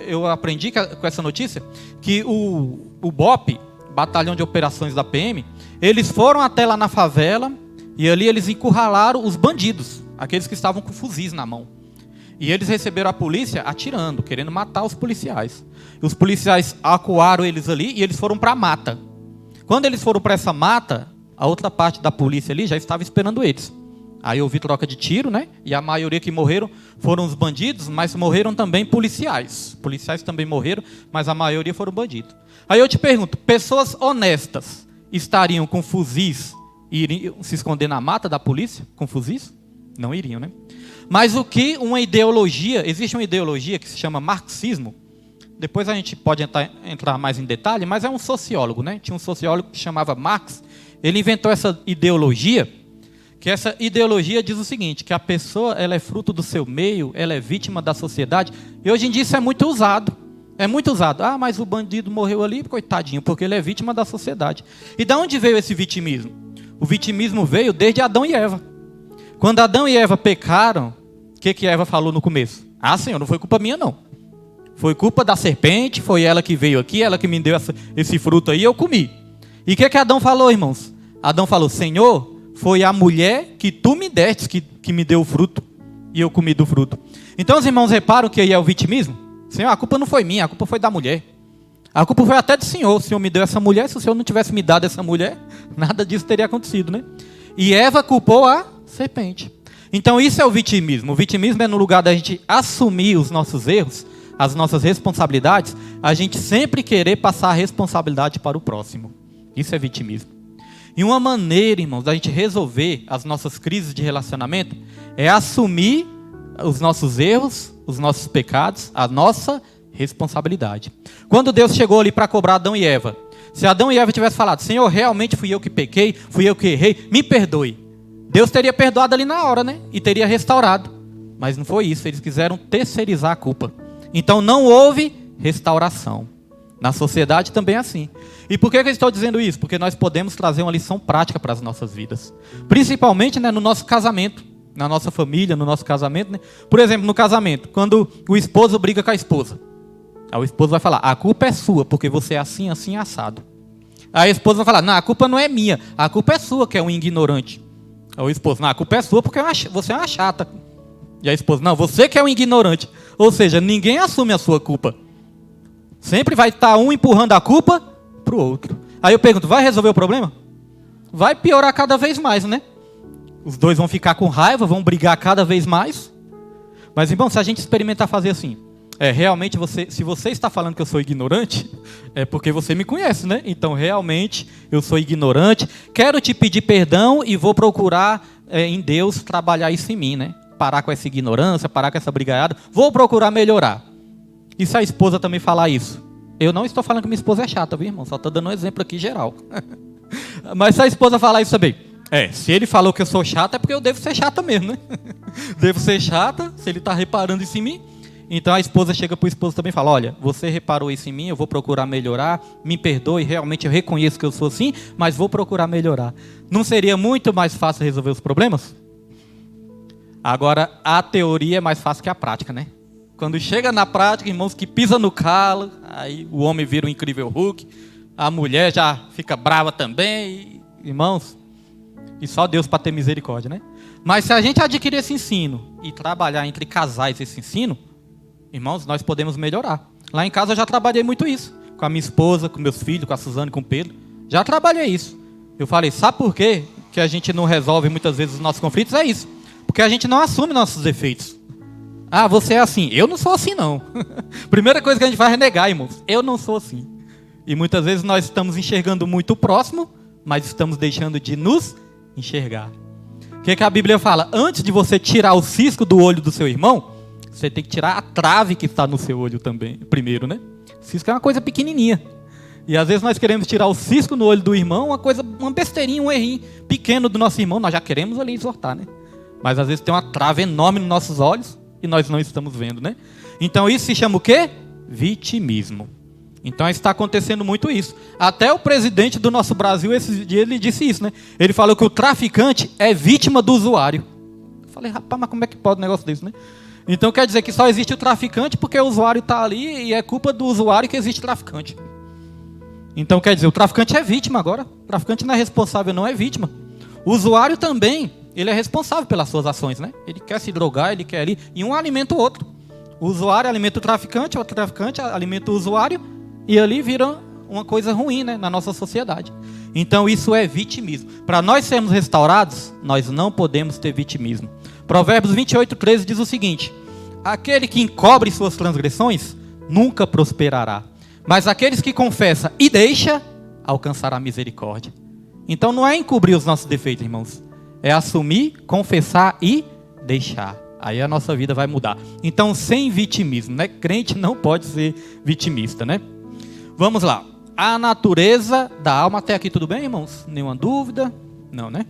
eu aprendi com essa notícia, que o BOP, Batalhão de Operações da PM, eles foram até lá na favela e ali eles encurralaram os bandidos. aqueles que estavam com fuzis na mão. E eles receberam a polícia atirando, querendo matar os policiais. E os policiais acuaram eles ali e eles foram para a mata. Quando eles foram para essa mata, a outra parte da polícia ali já estava esperando eles. Aí houve troca de tiro, né? E a maioria que morreram foram os bandidos, mas morreram também policiais. Policiais também morreram, mas a maioria foram bandidos. Aí eu te pergunto, pessoas honestas estariam com fuzis e iriam se esconder na mata da polícia com fuzis? Não iriam, né? Mas o que uma ideologia, existe uma ideologia que se chama marxismo. Depois a gente pode entrar mais em detalhe, mas é um sociólogo, né? Tinha um sociólogo que se chamava Marx. Ele inventou essa ideologia, que essa ideologia diz o seguinte, que a pessoa ela é fruto do seu meio, ela é vítima da sociedade. E hoje em dia isso é muito usado. É muito usado. Ah, mas o bandido morreu ali, coitadinho, porque ele é vítima da sociedade. E de onde veio esse vitimismo? O vitimismo veio desde Adão e Eva. Quando Adão e Eva pecaram, o que Eva falou no começo? Ah, Senhor, não foi culpa minha, não. Foi culpa da serpente, foi ela que veio aqui, ela que me deu esse fruto aí, eu comi. E o que Adão falou, irmãos? Adão falou, Senhor, foi a mulher que tu me deste que me deu o fruto, e eu comi do fruto. Então os irmãos reparam que aí é o vitimismo? Senhor, a culpa não foi minha, a culpa foi da mulher. A culpa foi até do Senhor. O Senhor me deu essa mulher, se o Senhor não tivesse me dado essa mulher, nada disso teria acontecido, né? E Eva culpou a serpente. Então isso é o vitimismo. O vitimismo é no lugar da gente assumir os nossos erros, as nossas responsabilidades, a gente sempre querer passar a responsabilidade para o próximo. Isso é vitimismo. E uma maneira, irmãos, da gente resolver as nossas crises de relacionamento é assumir os nossos erros, os nossos pecados, a nossa responsabilidade. Quando Deus chegou ali para cobrar Adão e Eva, se Adão e Eva tivessem falado, Senhor, realmente fui eu que pequei, fui eu que errei, me perdoe. Deus teria perdoado ali na hora, né? E teria restaurado. Mas não foi isso, eles quiseram terceirizar a culpa. Então não houve restauração. Na sociedade também é assim. E por que eu estou dizendo isso? Porque nós podemos trazer uma lição prática para as nossas vidas. Principalmente, né, no nosso casamento, na nossa família, no nosso casamento. Né? Por exemplo, no casamento, quando o esposo briga com a esposa. Aí o esposo vai falar, a culpa é sua, porque você é assim, assim, assado. Aí a esposa vai falar, não, a culpa não é minha, a culpa é sua, que é um ignorante. Aí o esposo, não, a culpa é sua, porque você é uma chata. E a esposa, não, você que é um ignorante. Ou seja, ninguém assume a sua culpa. Sempre vai estar um empurrando a culpa para o outro. Aí eu pergunto, vai resolver o problema? Vai piorar cada vez mais, né? Os dois vão ficar com raiva, vão brigar cada vez mais. Mas, irmão, se a gente experimentar fazer assim, realmente, se você está falando que eu sou ignorante, é porque você me conhece, né? Então, realmente, eu sou ignorante, quero te pedir perdão e vou procurar em Deus trabalhar isso em mim, né? Parar com essa ignorância, parar com essa brigaiada, vou procurar melhorar. E se a esposa também falar isso? Eu não estou falando que minha esposa é chata, viu, irmão? Só estou dando um exemplo aqui geral. Mas se a esposa falar isso também, se ele falou que eu sou chata, é porque eu devo ser chata mesmo, né? Devo ser chata, se ele está reparando isso em mim. Então a esposa chega para o esposo também e fala, olha, você reparou isso em mim, eu vou procurar melhorar, me perdoe, realmente eu reconheço que eu sou assim, mas vou procurar melhorar. Não seria muito mais fácil resolver os problemas? Agora, a teoria é mais fácil que a prática, né? Quando chega na prática, irmãos, que pisa no calo, aí o homem vira um incrível Hulk, a mulher já fica brava também, irmãos, e só Deus para ter misericórdia, né? Mas se a gente adquirir esse ensino e trabalhar entre casais esse ensino, irmãos, nós podemos melhorar. Lá em casa eu já trabalhei muito isso, com a minha esposa, com meus filhos, com a Suzane, com o Pedro, já trabalhei isso. Eu falei, sabe por quê que a gente não resolve muitas vezes os nossos conflitos? É isso, porque a gente não assume nossos defeitos. Ah, você é assim. Eu não sou assim, não. Primeira coisa que a gente faz é negar, irmãos. Eu não sou assim. E muitas vezes nós estamos enxergando muito o próximo, mas estamos deixando de nos enxergar. O que a Bíblia fala? Antes de você tirar o cisco do olho do seu irmão, você tem que tirar a trave que está no seu olho também, primeiro, né? Cisco é uma coisa pequenininha. E às vezes nós queremos tirar o cisco no olho do irmão, uma besteirinha, um errinho pequeno do nosso irmão, nós já queremos ali exortar, né? Mas às vezes tem uma trave enorme nos nossos olhos, e nós não estamos vendo, né? Então isso se chama o quê? Vitimismo. Então está acontecendo muito isso. Até o presidente do nosso Brasil, esse dia, ele disse isso, né? Ele falou que o traficante é vítima do usuário. Eu falei, rapaz, mas como é que pode um negócio desse, né? Então quer dizer que só existe o traficante porque o usuário está ali e é culpa do usuário que existe traficante. Então quer dizer, o traficante é vítima agora. O traficante não é responsável, não é vítima. O usuário também ele é responsável pelas suas ações, né? Ele quer se drogar, ele quer ali, e um alimenta o outro. O usuário alimenta o traficante alimenta o usuário, e ali vira uma coisa ruim, né, na nossa sociedade. Então isso é vitimismo. Para nós sermos restaurados, nós não podemos ter vitimismo. Provérbios 28:13 diz o seguinte: aquele que encobre suas transgressões nunca prosperará, mas aqueles que confessam e deixam alcançará misericórdia. Então não é encobrir os nossos defeitos, irmãos, é assumir, confessar e deixar. Aí a nossa vida vai mudar. Então, sem vitimismo, né? Crente não pode ser vitimista, né? Vamos lá. A natureza da alma. Até aqui tudo bem, irmãos? Nenhuma dúvida? Não, né?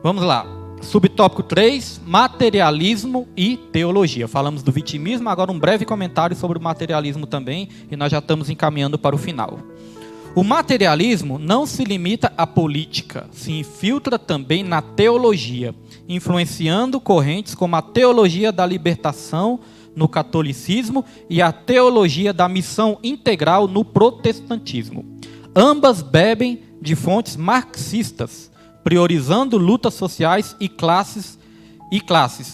Vamos lá. Subtópico 3, materialismo e teologia. Falamos do vitimismo, agora um breve comentário sobre o materialismo também, e nós já estamos encaminhando para o final. O materialismo não se limita à política, se infiltra também na teologia, influenciando correntes como a teologia da libertação no catolicismo e a teologia da missão integral no protestantismo. Ambas bebem de fontes marxistas, priorizando lutas sociais e classes,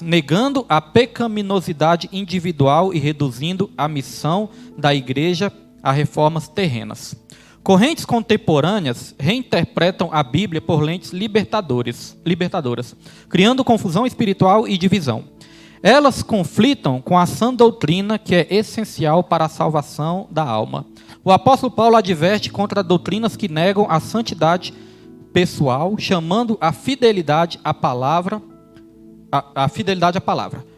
negando a pecaminosidade individual e reduzindo a missão da igreja a reformas terrenas. Correntes contemporâneas reinterpretam a Bíblia por lentes libertadoras, criando confusão espiritual e divisão. Elas conflitam com a sã doutrina que é essencial para a salvação da alma. O apóstolo Paulo adverte contra doutrinas que negam a santidade pessoal, chamando a fidelidade à palavra.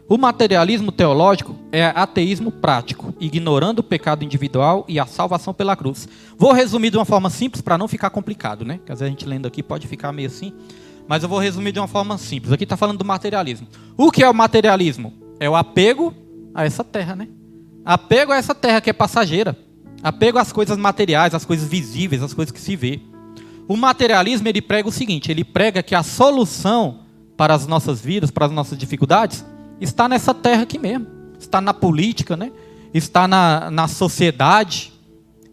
O materialismo teológico é ateísmo prático, ignorando o pecado individual e a salvação pela cruz. Vou resumir de uma forma simples para não ficar complicado, né? Porque às vezes a gente lendo aqui pode ficar meio assim, mas eu vou resumir de uma forma simples. Aqui está falando do materialismo. O que é o materialismo? É o apego a essa terra, né? Apego a essa terra que é passageira. Apego às coisas materiais, às coisas visíveis, às coisas que se vê. O materialismo, ele prega o seguinte, ele prega que a solução para as nossas vidas, para as nossas dificuldades, está nessa terra aqui mesmo, está na política, né? Está na sociedade.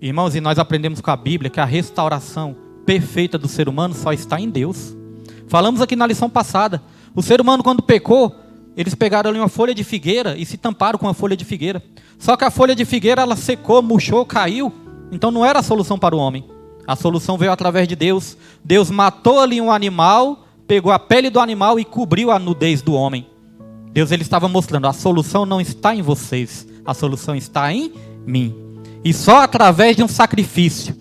Irmãos, e nós aprendemos com a Bíblia que a restauração perfeita do ser humano só está em Deus. Falamos aqui na lição passada, o ser humano quando pecou, eles pegaram ali uma folha de figueira e se tamparam com a folha de figueira. Só que a folha de figueira, ela secou, murchou, caiu, então não era a solução para o homem. A solução veio através de Deus. Deus matou ali um animal, pegou a pele do animal e cobriu a nudez do homem. Deus, ele estava mostrando, a solução não está em vocês, a solução está em mim. E só através de um sacrifício.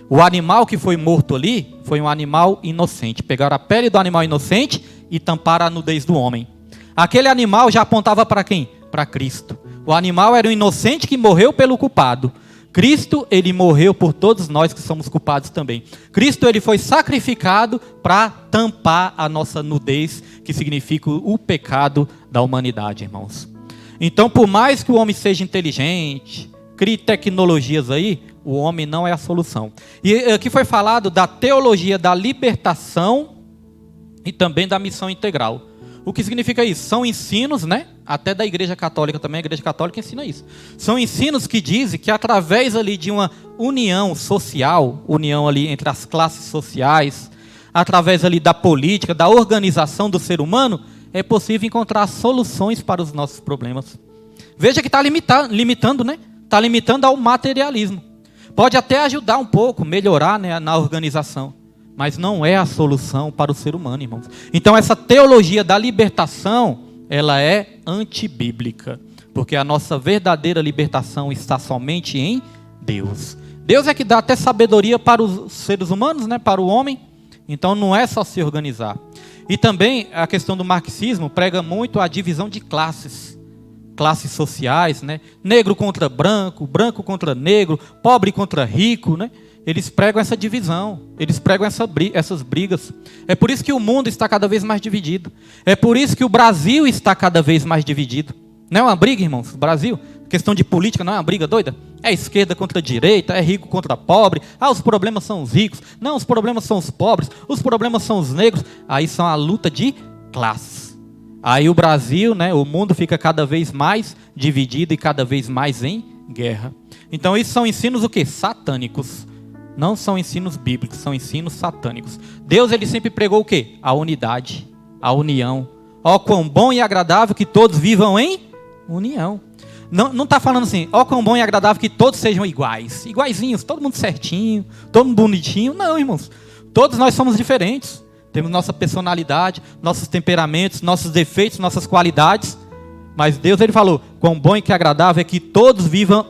O animal que foi morto ali foi um animal inocente. Pegaram a pele do animal inocente e tamparam a nudez do homem. Aquele animal já apontava para quem? Para Cristo. O animal era um inocente que morreu pelo culpado. Cristo, ele morreu por todos nós que somos culpados também. Cristo, ele foi sacrificado para tampar a nossa nudez, que significa o pecado da humanidade, irmãos. Então, por mais que o homem seja inteligente, crie tecnologias aí, o homem não é a solução. E aqui foi falado da teologia da libertação e também da missão integral. O que significa isso? São ensinos, né? Até da Igreja Católica também, a Igreja Católica ensina isso. São ensinos que dizem que através ali de uma união social, união ali entre as classes sociais, através ali da política, da organização do ser humano, é possível encontrar soluções para os nossos problemas. Veja que está limitando, né? Está limitando ao materialismo. Pode até ajudar um pouco, melhorar, né, na organização. Mas não é a solução para o ser humano, irmãos. Então essa teologia da libertação, ela é antibíblica. Porque a nossa verdadeira libertação está somente em Deus. Deus é que dá até sabedoria para os seres humanos, né, para o homem. Então não é só se organizar. E também a questão do marxismo prega muito a divisão de classes. Classes sociais, né? Negro contra branco, branco contra negro, pobre contra rico, né? Eles pregam essa divisão, eles pregam essas brigas. É por isso que o mundo está cada vez mais dividido. É por isso que o Brasil está cada vez mais dividido. Não é uma briga, irmãos? O Brasil, questão de política, não é uma briga doida? É esquerda contra direita, é rico contra pobre. Ah, os problemas são os ricos. Não, os problemas são os pobres. Os problemas são os negros. Aí são a luta de classes. Aí o Brasil, né, o mundo fica cada vez mais dividido e cada vez mais em guerra. Então isso são ensinos o quê? Satânicos. Não são ensinos bíblicos, são ensinos satânicos. Deus, ele sempre pregou o quê? A unidade. A união. Ó quão bom e agradável que todos vivam em união. Não está falando assim, ó quão bom e agradável que todos sejam iguais. Iguaizinhos, todo mundo certinho, todo mundo bonitinho. Não, irmãos. Todos nós somos diferentes. Temos nossa personalidade, nossos temperamentos, nossos defeitos, nossas qualidades. Mas Deus, Ele falou, quão bom e que agradável é que todos vivam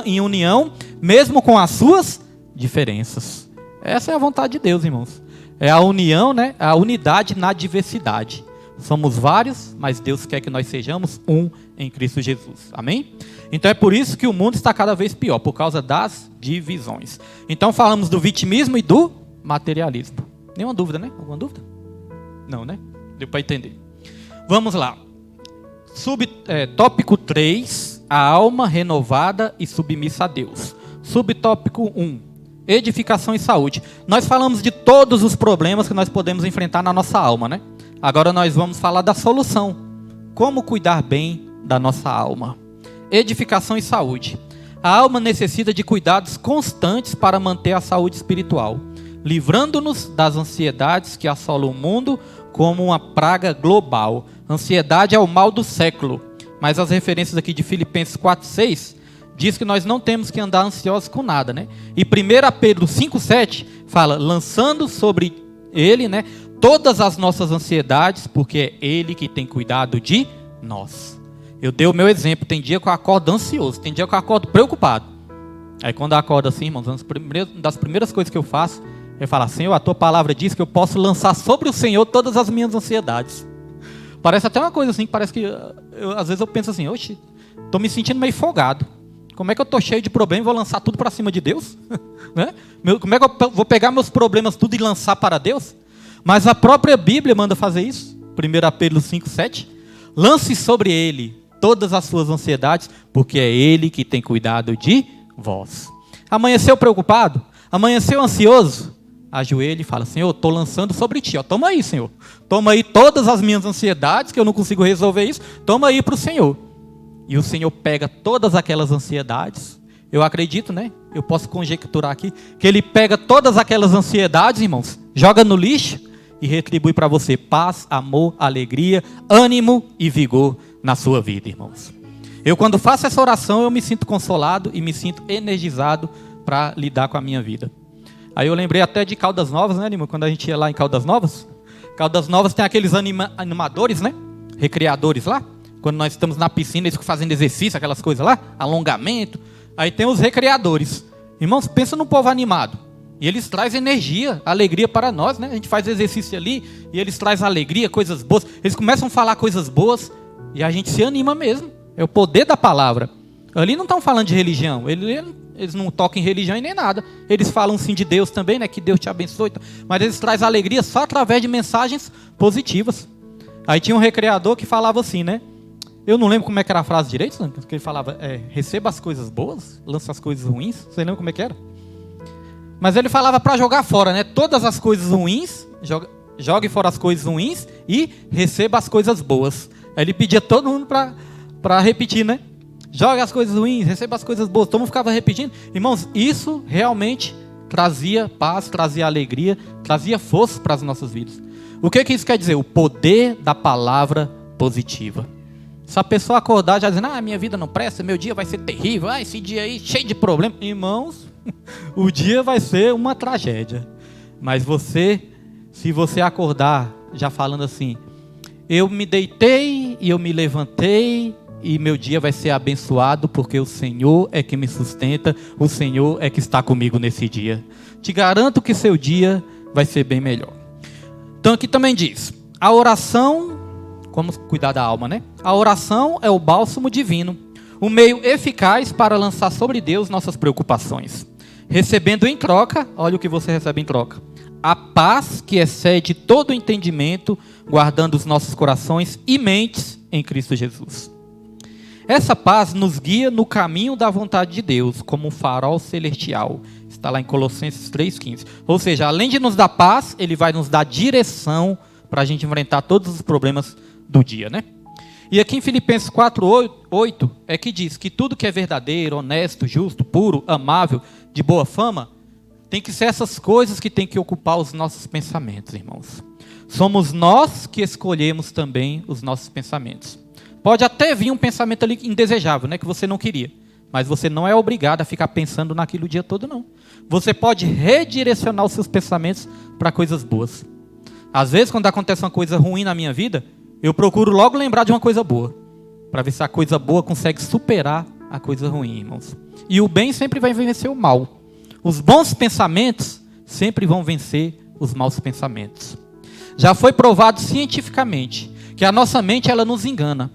em união, mesmo com as suas diferenças. Essa é a vontade de Deus, irmãos. É a união, né? A unidade na diversidade. Somos vários, mas Deus quer que nós sejamos um em Cristo Jesus. Amém? Então é por isso que o mundo está cada vez pior, por causa das divisões. Então falamos do vitimismo e do materialismo. Nenhuma dúvida, né? Alguma dúvida? Não, né? Deu para entender. Vamos lá. Tópico 3, a alma renovada e submissa a Deus. Subtópico 1, edificação e saúde. Nós falamos de todos os problemas que nós podemos enfrentar na nossa alma, né? Agora nós vamos falar da solução. Como cuidar bem da nossa alma. Edificação e saúde. A alma necessita de cuidados constantes para manter a saúde espiritual, livrando-nos das ansiedades que assolam o mundo como uma praga global. Ansiedade é o mal do século. Mas as referências aqui de Filipenses 4:6 diz que nós não temos que andar ansiosos com nada, né? E 1 Pedro 5:7 fala, lançando sobre ele, né, todas as nossas ansiedades, porque é ele que tem cuidado de nós. Eu dei o meu exemplo, tem dia que eu acordo ansioso, tem dia que eu acordo preocupado. Aí quando eu acordo assim, irmãos, uma das primeiras coisas que eu faço é falar, Senhor, a tua palavra diz que eu posso lançar sobre o Senhor todas as minhas ansiedades. Parece até uma coisa assim, parece que às vezes eu penso assim, oxe, estou me sentindo meio folgado. Como é que eu estou cheio de problemas e vou lançar tudo para cima de Deus? Né? Como é que eu vou pegar meus problemas tudo e lançar para Deus? Mas a própria Bíblia manda fazer isso. 1 Pedro 5:7. Lance sobre ele todas as suas ansiedades, porque é ele que tem cuidado de vós. Amanheceu preocupado? Amanheceu ansioso? Ajoelhe e fala, Senhor, estou lançando sobre ti. Ó, toma aí, Senhor. Toma aí todas as minhas ansiedades, que eu não consigo resolver isso. Toma aí para o Senhor. E o Senhor pega todas aquelas ansiedades. Eu acredito, né? Eu posso conjecturar aqui, que Ele pega todas aquelas ansiedades, irmãos, joga no lixo e retribui para você paz, amor, alegria, ânimo e vigor na sua vida, irmãos. Eu quando faço essa oração, eu me sinto consolado e me sinto energizado para lidar com a minha vida. Aí eu lembrei até de Caldas Novas, né, irmão? Quando a gente ia lá em Caldas Novas. Caldas Novas tem aqueles animadores, né? Recreadores lá. Quando nós estamos na piscina, eles ficam fazendo exercício, aquelas coisas lá, alongamento. Aí tem os recreadores. Irmãos, pensa num povo animado. E eles trazem energia, alegria para nós, né? A gente faz exercício ali e eles trazem alegria, coisas boas. Eles começam a falar coisas boas e a gente se anima mesmo. É o poder da palavra. Ali não estão falando de religião. Eles não tocam em religião e nem nada. Eles falam sim de Deus também, né? Que Deus te abençoe. Mas eles trazem alegria só através de mensagens positivas. Aí tinha um recreador que falava assim, né? Eu não lembro como é que era a frase direito, né? Porque ele falava, receba as coisas boas, lança as coisas ruins. Você lembra como é que era? Mas ele falava para jogar fora, né? Todas as coisas ruins, jogue fora as coisas ruins e receba as coisas boas. Aí ele pedia todo mundo para repetir, né? Jogue as coisas ruins, receba as coisas boas. Todo mundo ficava repetindo. Irmãos, isso realmente trazia paz, trazia alegria, trazia força para as nossas vidas. O que isso quer dizer? O poder da palavra positiva. Se a pessoa acordar já dizendo, minha vida não presta, meu dia vai ser terrível, esse dia aí cheio de problemas. Irmãos, o dia vai ser uma tragédia. Mas se você acordar já falando assim, eu me deitei e eu me levantei e meu dia vai ser abençoado porque o Senhor é que me sustenta, o Senhor é que está comigo nesse dia. Te garanto que seu dia vai ser bem melhor. Então aqui também diz, a oração, como cuidar da alma, né? A oração é o bálsamo divino, o meio eficaz para lançar sobre Deus nossas preocupações. Recebendo em troca, olha o que você recebe em troca, a paz que excede todo o entendimento, guardando os nossos corações e mentes em Cristo Jesus. Essa paz nos guia no caminho da vontade de Deus, como um farol celestial. Está lá em Colossenses 3,15. Ou seja, além de nos dar paz, Ele vai nos dar direção para a gente enfrentar todos os problemas do dia, né? E aqui em Filipenses 4:8 é que diz que tudo que é verdadeiro, honesto, justo, puro, amável, de boa fama, tem que ser essas coisas que tem que ocupar os nossos pensamentos, irmãos. Somos nós que escolhemos também os nossos pensamentos. Pode até vir um pensamento ali indesejável, né, que você não queria. Mas você não é obrigado a ficar pensando naquilo o dia todo, não. Você pode redirecionar os seus pensamentos para coisas boas. Às vezes, quando acontece uma coisa ruim na minha vida, eu procuro logo lembrar de uma coisa boa. Para ver se a coisa boa consegue superar a coisa ruim, irmãos. E o bem sempre vai vencer o mal. Os bons pensamentos sempre vão vencer os maus pensamentos. Já foi provado cientificamente que a nossa mente, ela nos engana.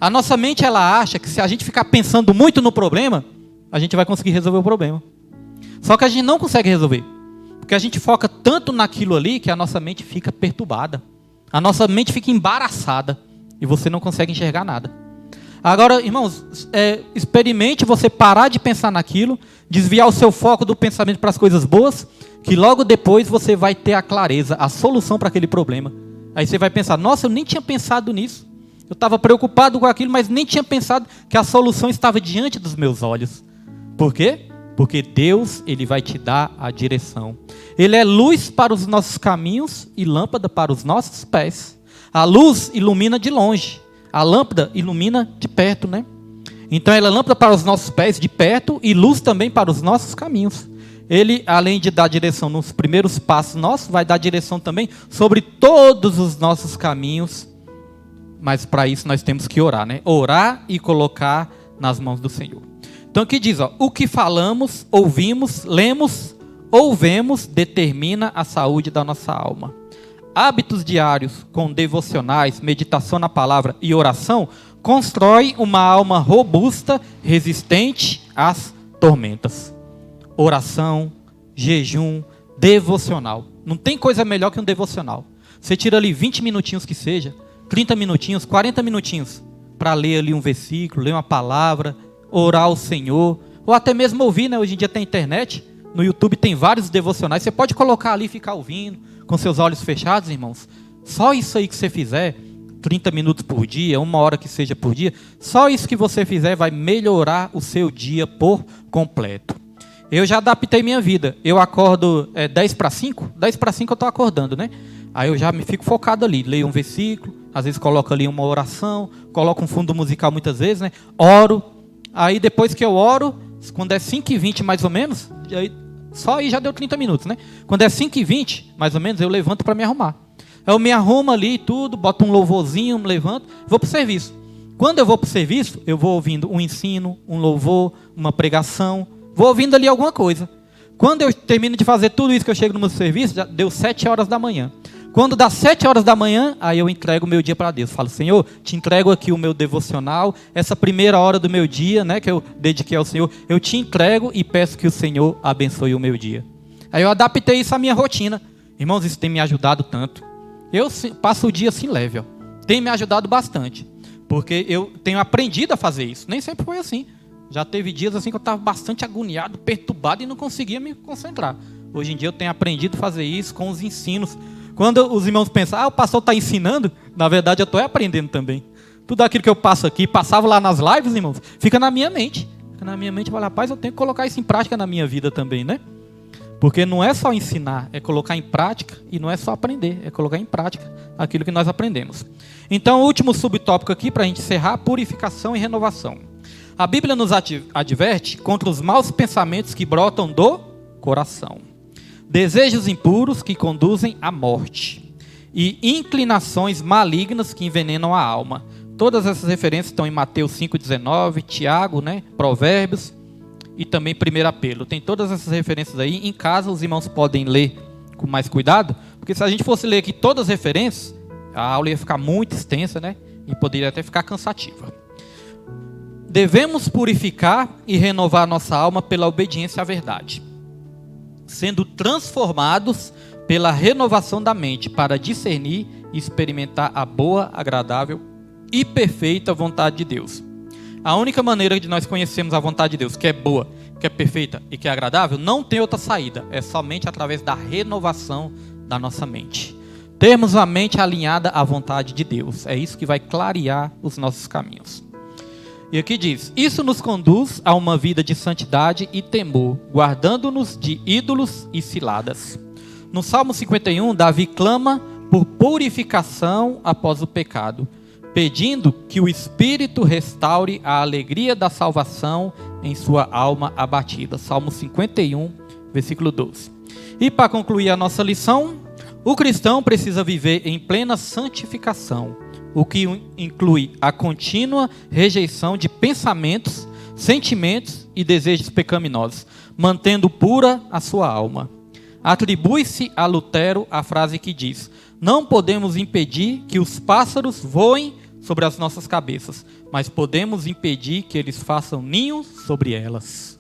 A nossa mente, ela acha que se a gente ficar pensando muito no problema, a gente vai conseguir resolver o problema. Só que a gente não consegue resolver. Porque a gente foca tanto naquilo ali que a nossa mente fica perturbada. A nossa mente fica embaraçada. E você não consegue enxergar nada. Agora, irmãos, experimente você parar de pensar naquilo, desviar o seu foco do pensamento para as coisas boas, que logo depois você vai ter a clareza, a solução para aquele problema. Aí você vai pensar, nossa, eu nem tinha pensado nisso. Eu estava preocupado com aquilo, mas nem tinha pensado que a solução estava diante dos meus olhos. Por quê? Porque Deus, Ele vai te dar a direção. Ele é luz para os nossos caminhos e lâmpada para os nossos pés. A luz ilumina de longe. A lâmpada ilumina de perto, né? Então ela é lâmpada para os nossos pés de perto e luz também para os nossos caminhos. Ele, além de dar direção nos primeiros passos nossos, vai dar direção também sobre todos os nossos caminhos. Mas para isso nós temos que orar, né? Orar e colocar nas mãos do Senhor. Então aqui diz, ó, o que falamos, ouvimos, lemos ou vemos determina a saúde da nossa alma. Hábitos diários com devocionais, meditação na palavra e oração constrói uma alma robusta, resistente às tormentas. Oração, jejum, devocional. Não tem coisa melhor que um devocional. Você tira ali 20 minutinhos que seja, 30 minutinhos, 40 minutinhos para ler ali um versículo, ler uma palavra, orar ao Senhor, ou até mesmo ouvir, né? Hoje em dia tem internet, no YouTube tem vários devocionais, você pode colocar ali e ficar ouvindo, com seus olhos fechados, irmãos. Só isso aí que você fizer, 30 minutos por dia, 1 hora que seja por dia, só isso que você fizer vai melhorar o seu dia por completo. Eu já adaptei minha vida, eu acordo 10 para 5, 10 para 5 eu estou acordando, né? Aí eu já me fico focado ali, leio um versículo, às vezes coloco ali uma oração, coloco um fundo musical muitas vezes, né? Oro, aí depois que eu oro, quando é 5h20 mais ou menos, só aí já deu 30 minutos, né? Quando é 5h20, mais ou menos, eu levanto para me arrumar. Eu me arrumo ali e tudo, boto um louvorzinho, me levanto, vou para o serviço. Quando eu vou para o serviço, eu vou ouvindo um ensino, um louvor, uma pregação, vou ouvindo ali alguma coisa. Quando eu termino de fazer tudo isso que eu chego no meu serviço, já deu 7 horas da manhã. Quando dá 7 horas da manhã, aí eu entrego o meu dia para Deus. Falo, Senhor, te entrego aqui o meu devocional, essa primeira hora do meu dia, né, que eu dediquei ao Senhor, eu te entrego e peço que o Senhor abençoe o meu dia. Aí eu adaptei isso à minha rotina. Irmãos, isso tem me ajudado tanto. Eu passo o dia assim leve, ó. Tem me ajudado bastante, porque eu tenho aprendido a fazer isso. Nem sempre foi assim. Já teve dias assim que eu estava bastante agoniado, perturbado e não conseguia me concentrar. Hoje em dia eu tenho aprendido a fazer isso com os ensinos. Quando os irmãos pensam, o pastor está ensinando, na verdade eu estou aprendendo também. Tudo aquilo que eu passo aqui, passava lá nas lives, irmãos, fica na minha mente. Fica na minha mente, eu falo, rapaz, eu tenho que colocar isso em prática na minha vida também, né? Porque não é só ensinar, é colocar em prática, e não é só aprender, é colocar em prática aquilo que nós aprendemos. Então, o último subtópico aqui, para a gente encerrar, purificação e renovação. A Bíblia nos adverte contra os maus pensamentos que brotam do coração. Desejos impuros que conduzem à morte. E inclinações malignas que envenenam a alma. Todas essas referências estão em Mateus 5,19, Tiago, né, Provérbios e também 1 Pedro. Tem todas essas referências aí. Em casa os irmãos podem ler com mais cuidado, porque se a gente fosse ler aqui todas as referências, a aula ia ficar muito extensa, né, e poderia até ficar cansativa. Devemos purificar e renovar nossa alma pela obediência à verdade, sendo transformados pela renovação da mente para discernir e experimentar a boa, agradável e perfeita vontade de Deus. A única maneira de nós conhecermos a vontade de Deus, que é boa, que é perfeita e que é agradável, não tem outra saída, é somente através da renovação da nossa mente. Termos a mente alinhada à vontade de Deus, é isso que vai clarear os nossos caminhos. E aqui diz, isso nos conduz a uma vida de santidade e temor, guardando-nos de ídolos e ciladas. No Salmo 51, Davi clama por purificação após o pecado, pedindo que o Espírito restaure a alegria da salvação em sua alma abatida. Salmo 51, versículo 12. E para concluir a nossa lição, o cristão precisa viver em plena santificação, o que inclui a contínua rejeição de pensamentos, sentimentos e desejos pecaminosos, mantendo pura a sua alma. Atribui-se a Lutero a frase que diz: não podemos impedir que os pássaros voem sobre as nossas cabeças, mas podemos impedir que eles façam ninhos sobre elas.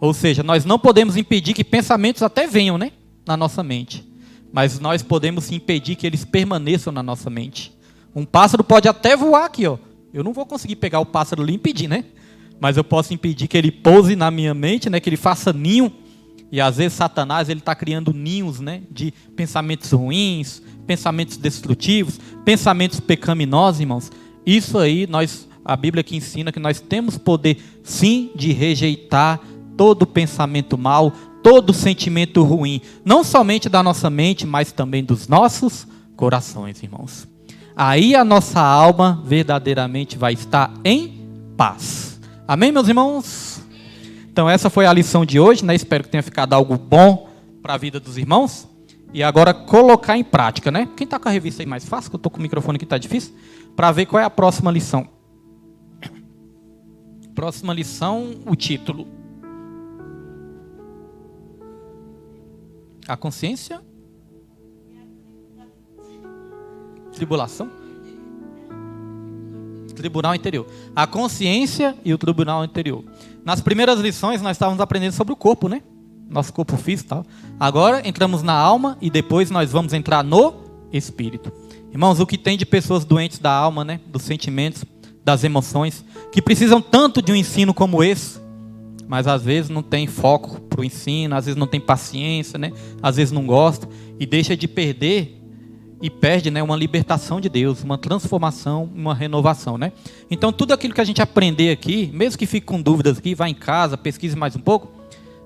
Ou seja, nós não podemos impedir que pensamentos até venham, né, na nossa mente, mas nós podemos impedir que eles permaneçam na nossa mente. Um pássaro pode até voar aqui, ó. Eu não vou conseguir pegar o pássaro ali e impedir, né? Mas eu posso impedir que ele pouse na minha mente, né, que ele faça ninho. E às vezes Satanás ele está criando ninhos, né, de pensamentos ruins, pensamentos destrutivos, pensamentos pecaminosos, irmãos. Isso aí, a Bíblia que ensina que nós temos poder sim de rejeitar todo pensamento mau, todo sentimento ruim, não somente da nossa mente, mas também dos nossos corações, irmãos. Aí a nossa alma verdadeiramente vai estar em paz. Amém, meus irmãos? Então essa foi a lição de hoje, né? Espero que tenha ficado algo bom para a vida dos irmãos. E agora colocar em prática, né? Quem está com a revista aí mais fácil, que eu estou com o microfone aqui, está difícil, para ver qual é a próxima lição. Próxima lição, o título. A consciência? Tribulação? Tribunal interior. A consciência e o tribunal interior. Nas primeiras lições nós estávamos aprendendo sobre o corpo, né? Nosso corpo físico e tal. Agora entramos na alma e depois nós vamos entrar no espírito. Irmãos, o que tem de pessoas doentes da alma, né? Dos sentimentos, das emoções, que precisam tanto de um ensino como esse, mas às vezes não tem foco para o ensino, às vezes não tem paciência, né? Às vezes não gosta e deixa de perder e perde, né, uma libertação de Deus, uma transformação, uma renovação, né? Então tudo aquilo que a gente aprender aqui, mesmo que fique com dúvidas aqui, vá em casa, pesquise mais um pouco,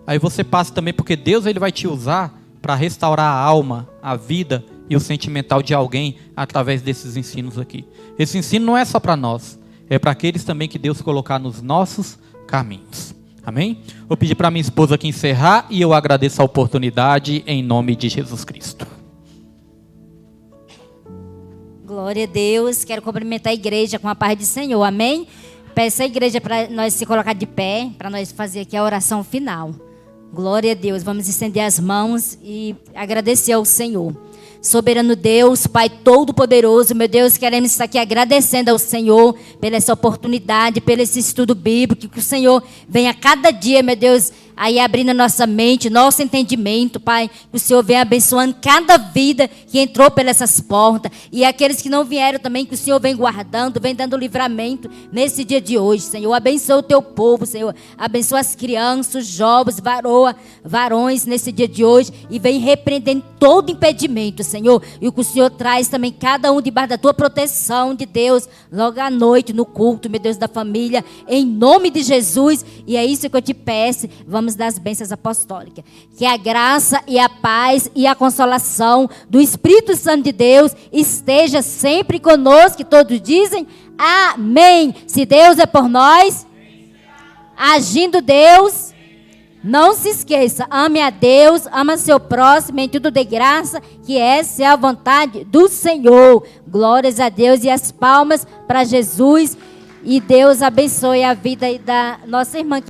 aí você passa também, porque Deus ele vai te usar para restaurar a alma, a vida e o sentimental de alguém através desses ensinos aqui. Esse ensino não é só para nós, é para aqueles também que Deus colocar nos nossos caminhos. Amém? Vou pedir para minha esposa aqui encerrar e eu agradeço a oportunidade em nome de Jesus Cristo. Glória a Deus, quero cumprimentar a igreja com a paz do Senhor, amém? Peço à igreja para nós se colocar de pé, para nós fazer aqui a oração final. Glória a Deus, vamos estender as mãos e agradecer ao Senhor. Soberano Deus, Pai Todo-Poderoso, meu Deus, queremos estar aqui agradecendo ao Senhor pela essa oportunidade, pelo esse estudo bíblico, que o Senhor venha cada dia, meu Deus, aí abrindo a nossa mente, nosso entendimento, Pai, que o Senhor venha abençoando cada vida que entrou pelas essas portas, e aqueles que não vieram também, que o Senhor vem guardando, vem dando livramento nesse dia de hoje, Senhor. Abençoa o teu povo, Senhor, abençoa as crianças, os jovens, varões nesse dia de hoje, e vem repreendendo todo impedimento, Senhor, e o que o Senhor traz também, cada um debaixo da tua proteção de Deus, logo à noite, no culto, meu Deus, da família, em nome de Jesus, e é isso que eu te peço. Vamos dar as bênçãos apostólicas. Que a graça e a paz e a consolação do Espírito Santo de Deus esteja sempre conosco, que todos dizem amém. Se Deus é por nós, agindo Deus, não se esqueça, ame a Deus, ama seu próximo, em tudo de graça, que essa é a vontade do Senhor. Glórias a Deus e as palmas para Jesus, e Deus abençoe a vida da nossa irmã.